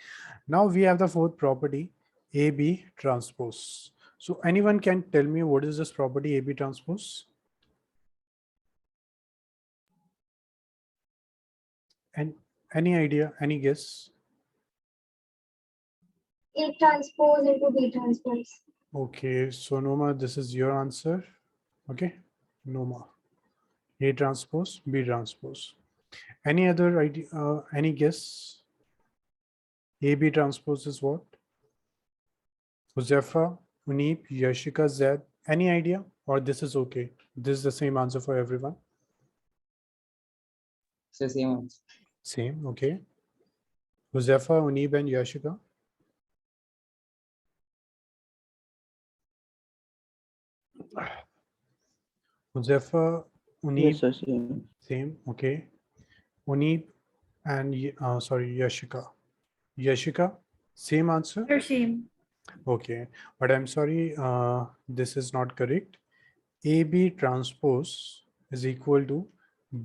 Now we have the fourth property, AB transpose. So anyone can tell me what is this property AB transpose? And any idea, any guess? A transpose into B transpose. Okay, so Noma, this is your answer. Okay, Noma. A transpose, B transpose. Any other idea? Any guess? A B transpose is what? Josefa, Uneep, Yashika, Zed. Any idea? Or this is okay? This is the same answer for everyone. So same answer. Same. Okay. Josefa, Uneep, and Yashika. Josefa, Uneep, Yes, sir. Same. same. Okay. Uneep and sorry, Yashika. Yashika, same answer. Sir, same. Okay, but I'm sorry, this is not correct. AB transpose is equal to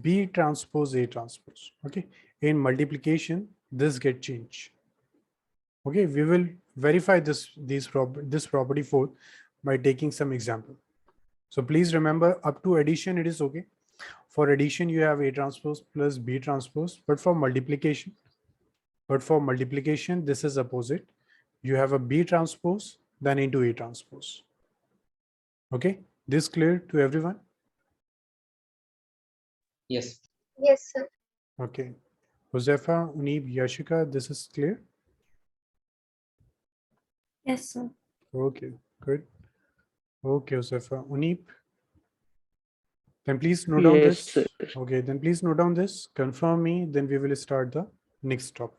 B transpose A transpose. Okay, in multiplication, this get changed. Okay, we will verify this property forth by taking some example. So please remember, up to addition it is okay. For addition, you have A transpose plus B transpose, but for multiplication, this is opposite. You have a B transpose then into A transpose. Okay, this clear to everyone? Yes. Yes, sir. Okay, Josefa, Uneeb, Yashika, this is clear? Yes, sir. Okay, good. Okay, Josefa, Uneeb, then please note down Yes, this. sir. Okay, then please note down this, confirm me, then we will start the next topic.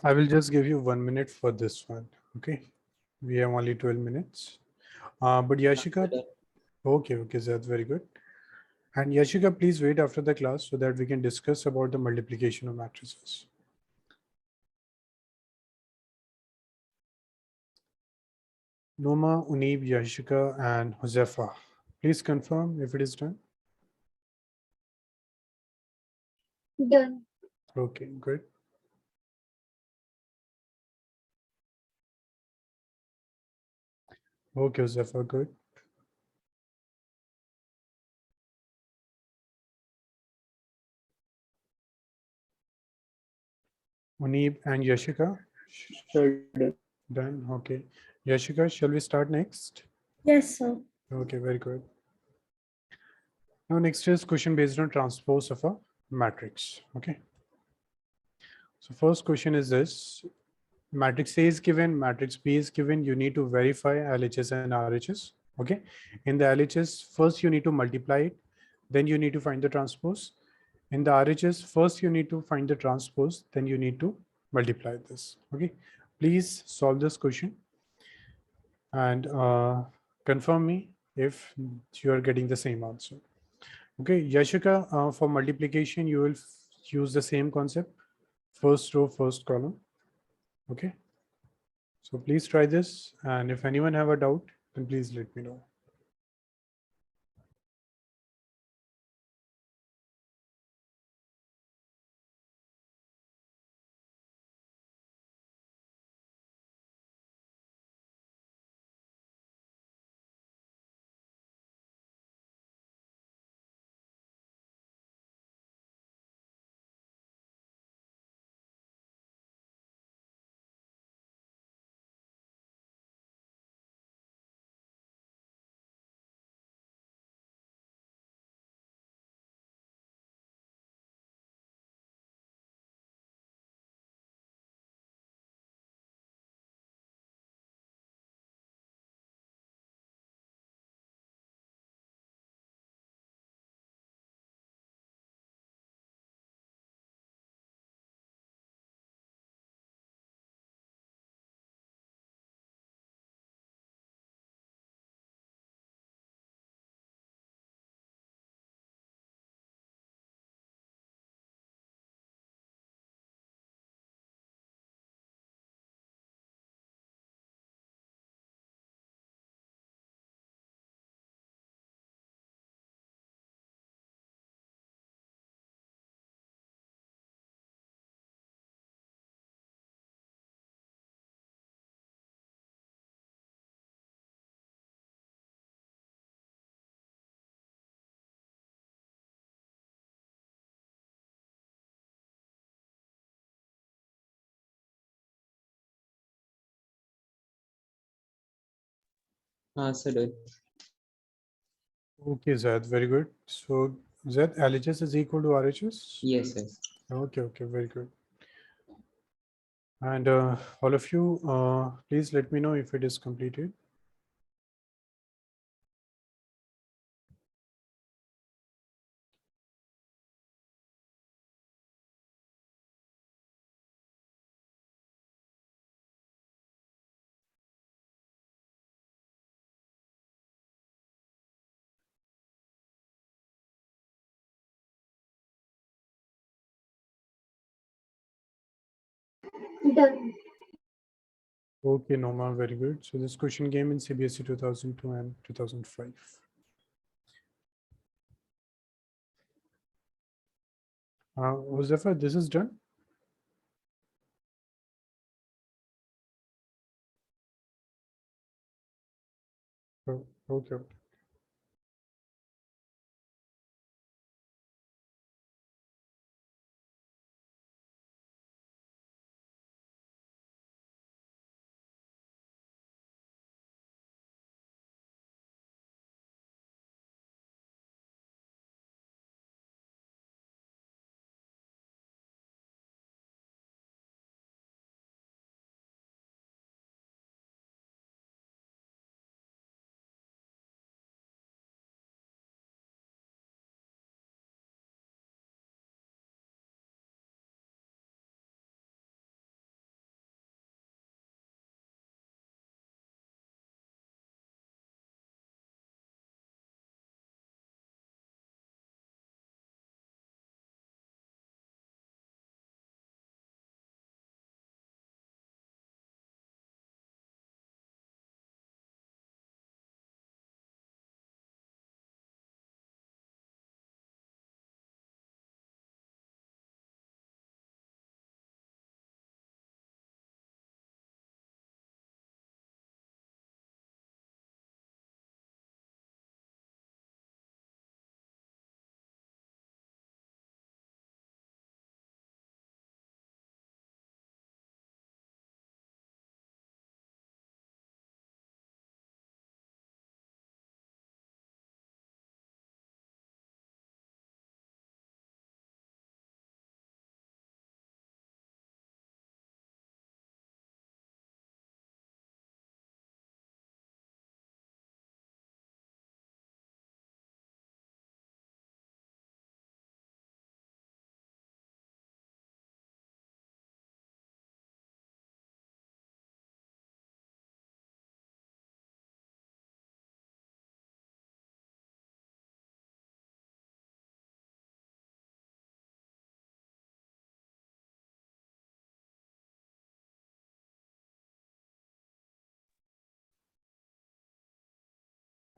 I will just give you 1 minute for this one. Okay, we have only 12 minutes. But Yashika, okay, that's very good. And Yashika, please wait after the class so that we can discuss about the multiplication of matrices. Noma, Uneeb, Yashika, and Josefa, please confirm if it is done. Done. Okay, good. Okay, Josefa, good. Uneeb and Yashika, Sir, done. done. Okay. Yashika, shall we start next? Yes, sir. Okay, very good. Now, next is question based on transpose of a matrix. Okay. So, first question is this: matrix A is given, matrix B is given. You need to verify LHS and RHS. Okay. In the LHS, first you need to multiply it, then you need to find the transpose. In the RHS, first you need to find the transpose, then you need to multiply this. Okay. Please solve this question and confirm me if you are getting the same answer. Okay, Yashika, for multiplication, you will use the same concept, first row, first column. Okay, so please try this. And if anyone have a doubt, then please let me know. So good. Okay, Zed, very good. So Zed, LHS is equal to RHS? Yes, yes. Okay, very good. And all of you, please let me know if it is completed. Done. Okay, Noma, very good. So this question came in CBSE 2002 and 2005. Muzaffar, this is done? Oh, okay.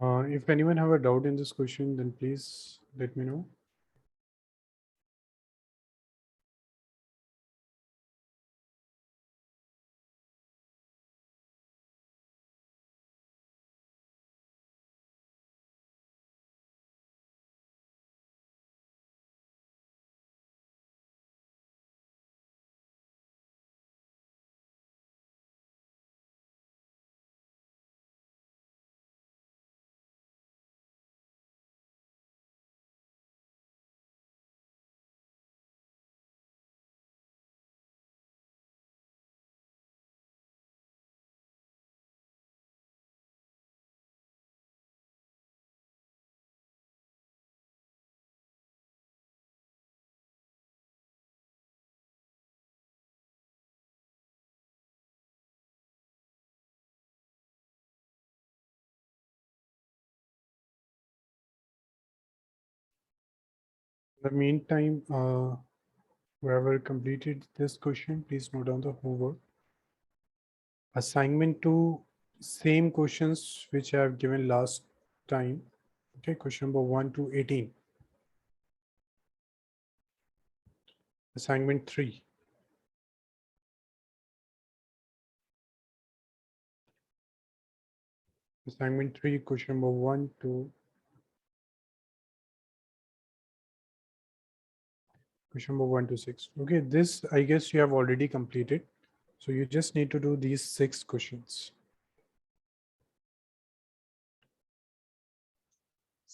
If anyone have a doubt in this question, then please let me know. In the meantime, whoever completed this question, please note down the homework. Assignment 2, same questions which I have given last time. Okay, question number 1 to 18. Assignment 3. Assignment 3, question number 1 to question number 1 to 6. Okay, this I guess you have already completed. So you just need to do these 6 questions.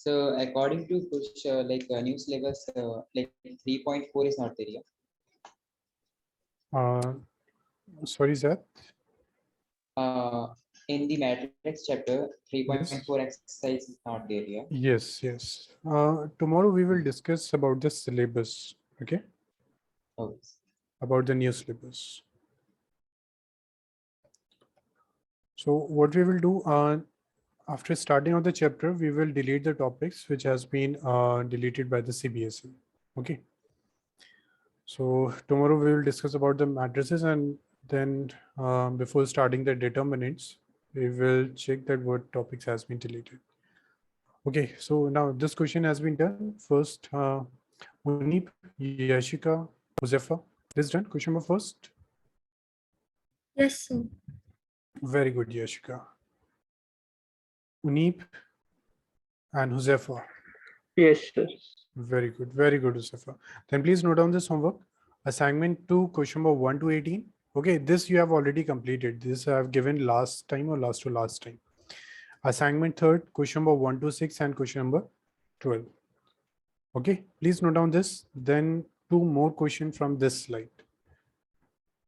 So according to push new syllabus, like 3.4 is not there. Sorry, Zach. In the matrix chapter, 3.4 Yes. exercise is not there here. Yes, yes. Tomorrow we will discuss about the syllabus. Okay, Oh, about the new syllabus. So what we will do, after starting of the chapter, we will delete the topics which has been deleted by the CBSE. Okay. So tomorrow we will discuss about the matrices, and then before starting the determinants, we will check that what topics has been deleted. Okay, so now this question has been done. First, Munib, Yashika, Josefa, this done. Question number first. Yes, sir. Very good, Yashika. Munib and Josefa. Yes, sir. Very good, Josefa. Then please note down this homework. Assignment 2, question number 1 to 18. Okay, this you have already completed. This I have given last time or last to last time. Assignment 3rd, question number 1 to 6 and question number 12. Okay, please note down this. Then 2 more questions from this slide.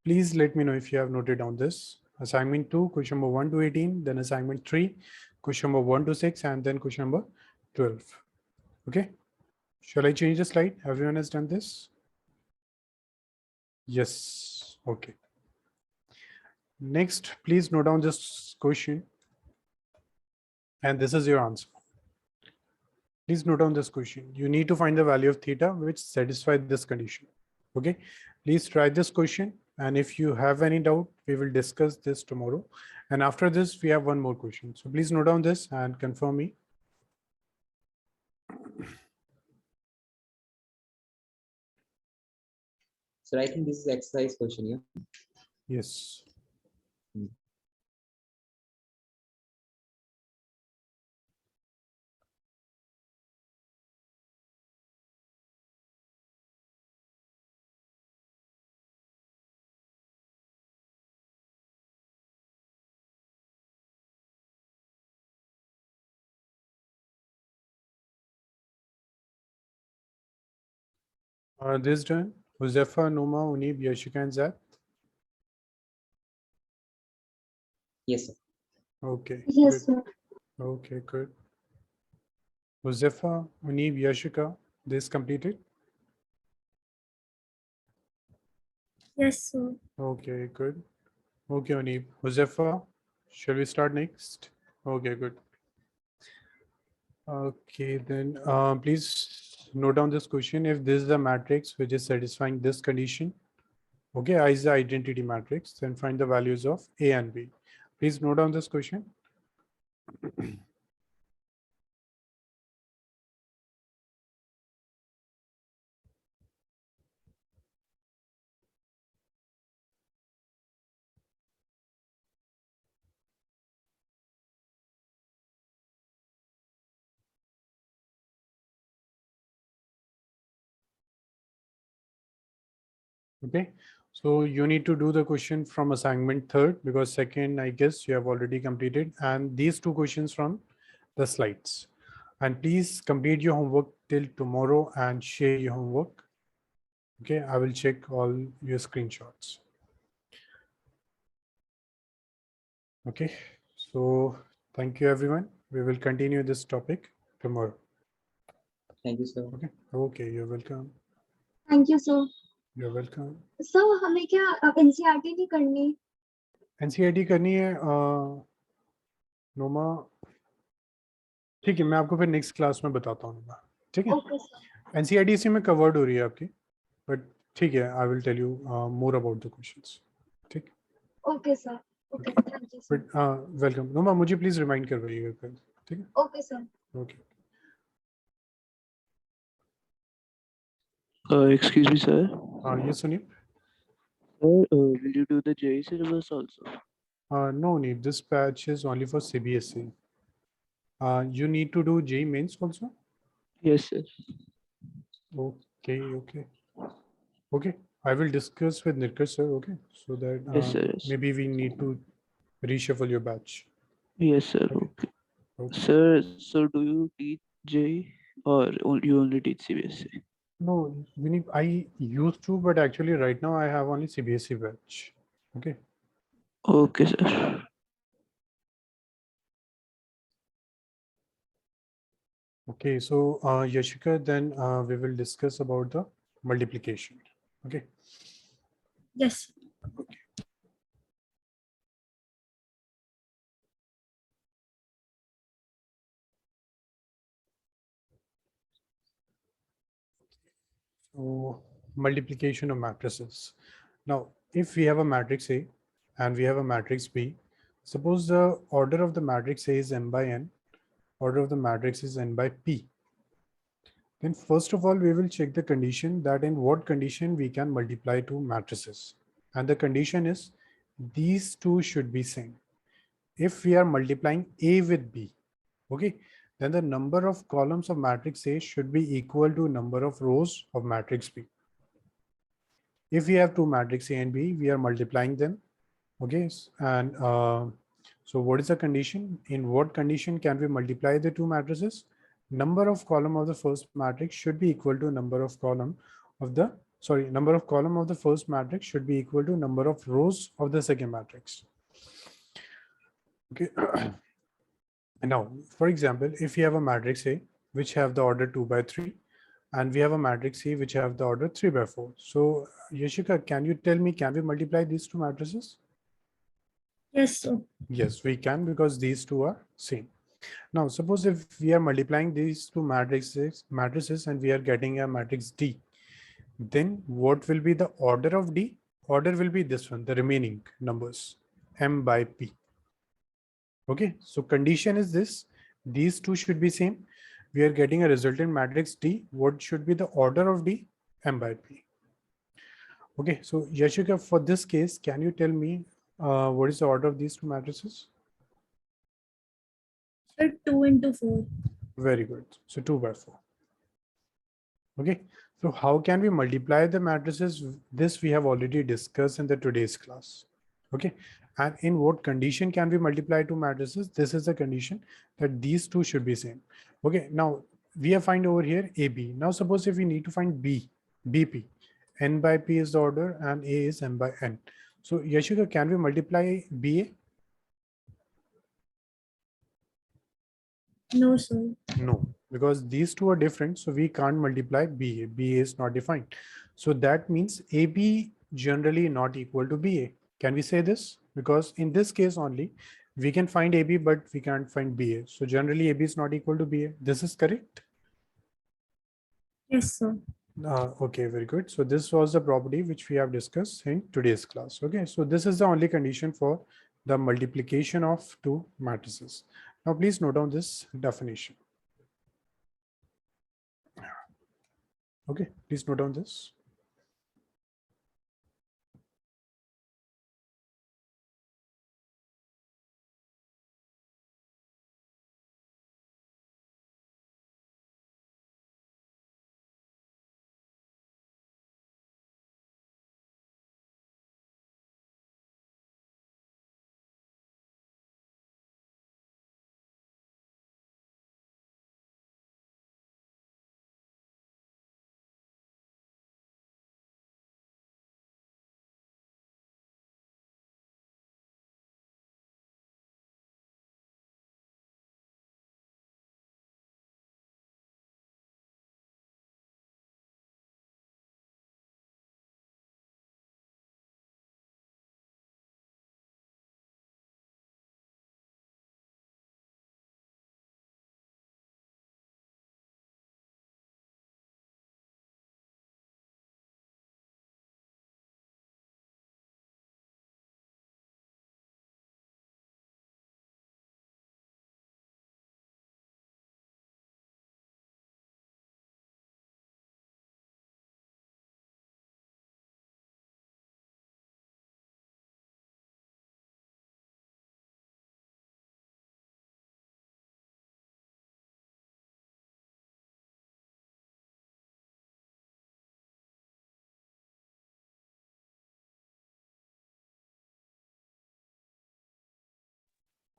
Please let me know if you have noted down this. Assignment 2, question number 1 to 18, then assignment 3, question number 1 to 6, and then question number 12. Okay, shall I change the slide? Everyone has done this? Yes, okay. Next, please note down this question, and this is your answer. Please note down this question. You need to find the value of theta which satisfies this condition. Okay, please try this question, and if you have any doubt, we will discuss this tomorrow. And after this, we have one more question. So please note down this and confirm me. so I think this is exercise question here. Yes. This done. Josefa, Noma, Unib, Yashika, and Zach. Yes, sir. Okay. Yes, Good. sir. Okay, good. Josefa, Unib, Yashika, this completed. Yes, sir. Okay, good. Okay, Unib. Josefa, shall we start next? Okay, good. Okay, then please note down this question. If this is the matrix which is satisfying this condition, okay, I is the identity matrix, then find the values of A and B. Please note down this question. Okay, so you need to do the question from assignment 3rd, because 2nd, I guess you have already completed, and these 2 questions from the slides. And please complete your homework till tomorrow and share your homework. Okay, I will check all your screenshots. Okay, so thank you everyone. We will continue this topic tomorrow. Thank you, sir. Okay, you're welcome. Thank you, sir. You're welcome. Sir हमें क्या NCERT नहीं करनी? NCERT करनी है नोमा, ठीक है, मैं आपको फिर नेक्स्ट क्लास में बताता हूँ नोमा, ठीक है? Okay sir. एनसीईआरटी इसी में कवर्ड हो रही है आपकी, बट ठीक है, I will tell you more about the questions. ठीक? Okay sir. Okay, thank you sir. But welcome नोमा, मुझे प्लीज रिमाइंड करवाइएगा कल. ठीक है? Okay sir. Okay. Excuse me, sir. ये सुनिए. Sir, will you do the JEE syllabus also? No need. This batch is only for CBSE. You need to do JEE mains also. Yes, sir. Okay. Okay. I will discuss with Nirkar sir. Okay, so that Yes, sir. Yes. maybe we need to reshuffle your batch. Yes, sir. Okay. Okay. Okay. Sir, so do you teach JE, or you only teach CBSE? No, I used to, but actually right now I have only CBSE batch. Okay. Okay, sir. Okay, so Yashika, then we will discuss about the multiplication. Okay. Yes. So multiplication of matrices. Now, if we have a matrix A and we have a matrix B, suppose the order of the matrix A is m by n, order of the matrix is n by p. Then first of all, we will check the condition that in what condition we can multiply two matrices. And the condition is these two should be same. If we are multiplying A with B, okay, then the number of columns of matrix A should be equal to number of rows of matrix B. If we have two matrix A and B, we are multiplying them. Okay, and so what is the condition? In what condition can we multiply the two matrices? Number of column of the first matrix should be equal to number of column of the, number of column of the first matrix should be equal to number of rows of the second matrix. Okay. Now, for example, if we have a matrix A, which have the order 2 by 3, and we have a matrix C, which have the order 3 by 4. So, Yashika, can you tell me, can we multiply these two matrices? Yes, sir. Yes, we can, because these two are same. Now, suppose if we are multiplying these two matrices and we are getting a matrix D, then what will be the order of D? Order will be this one, the remaining numbers, M by P. Okay, so condition is this, these two should be same. We are getting a resultant matrix D. What should be the order of D? M by P. Okay, so Yashika, for this case, can you tell me what is the order of these two matrices? Sir, 2 into 4. Very good. So 2 by 4. Okay, so how can we multiply the matrices? This we have already discussed in the today's class. Okay, and in what condition can we multiply two matrices? This is the condition that these two should be same. Okay, now we have find over here AB. Now suppose if we need to find BP, n by p is the order and A is m by n. So Yashika, can we multiply BA? No, sir. No, because these two are different, so we can't multiply BA. BA is not defined. So that means AB generally not equal to BA. Can we say this? Because in this case only, we can find AB, but we can't find BA. So generally AB is not equal to BA. This is correct? Yes, sir. Okay, very good. So this was the property which we have discussed in today's class. Okay, so this is the only condition for the multiplication of two matrices. Now please note down this definition. Okay, please note down this.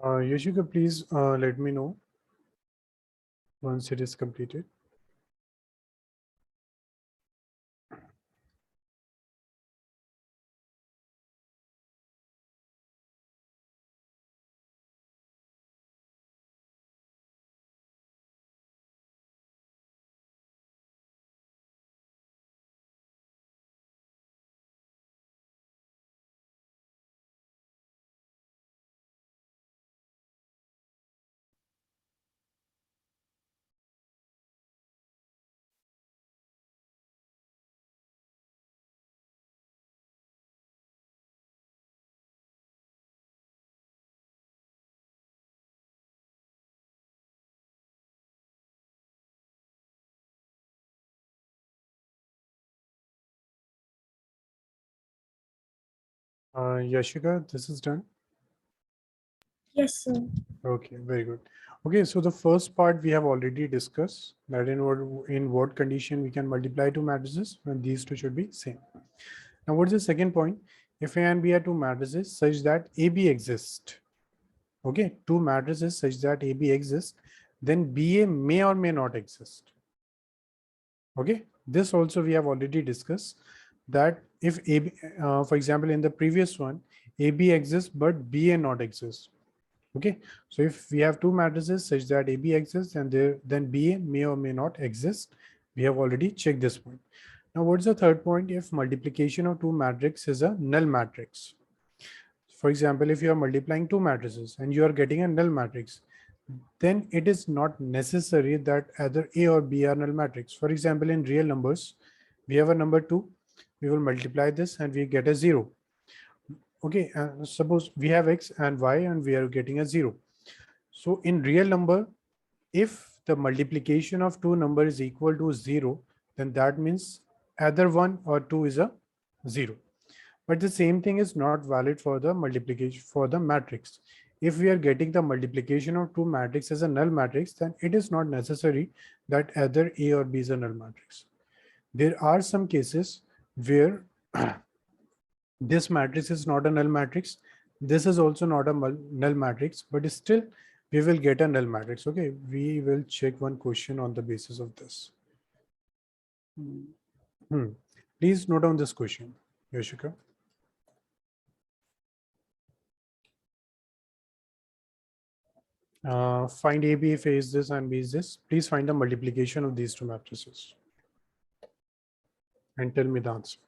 Yashika, please let me know. once it is completed. Yashika, this is done. Yes, sir. Okay, very good. Okay, so the first part we have already discussed, that in what condition we can multiply two matrices when these two should be same. Now, what is the second point? If A and B are two matrices such that AB exist, okay, two matrices such that AB exists, then BA may or may not exist. Okay, this also we have already discussed, that if AB, for example, in the previous one, AB exists but BA not exists. Okay, so if we have two matrices such that AB exists and then BA may or may not exist, we have already checked this point. Now, what's the third point? If multiplication of two matrices is a null matrix. For example, if you are multiplying two matrices and you are getting a null matrix, then it is not necessary that either A or B are null matrix. For example, in real numbers, we have a number 2, we will multiply this and we get a 0. Okay, suppose we have X and Y and we are getting a 0. So in real number, if the multiplication of two numbers is equal to 0, then that means either 1 or 2 is a 0. But the same thing is not valid for the multiplication for the matrix. If we are getting the multiplication of two matrices as a null matrix, then it is not necessary that either A or B is a null matrix. There are some cases where this matrix is not a null matrix. This is also not a null matrix, but still we will get a null matrix. Okay, we will check one question on the basis of this. Please note down this question, Yoshika. Find AB if A is this and B is this. Please find the multiplication of these two matrices and tell me the answer.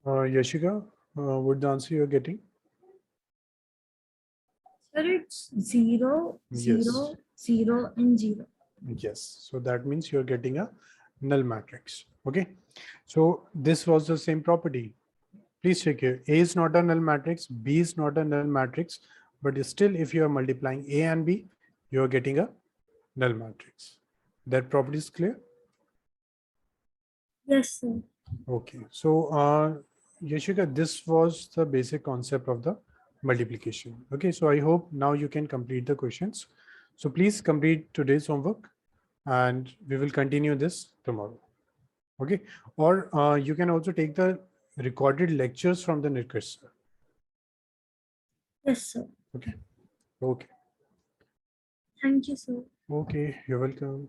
Yashika, what the answer you're getting? Sir, it's 0, Yes. 0, 0, and 0. Yes, so that means you're getting a null matrix. Okay, so this was the same property. Please check here. A is not a null matrix, B is not a null matrix, but still if you are multiplying A and B, you are getting a null matrix. That property is clear? Yes, sir. Okay, so Yashika, this was the basic concept of the multiplication. Okay, so I hope now you can complete the questions. So please complete today's homework and we will continue this tomorrow. Okay, or you can also take the recorded lectures from the Nitkesh sir. Yes, sir. Okay, okay, Thank you, sir. okay, you're welcome.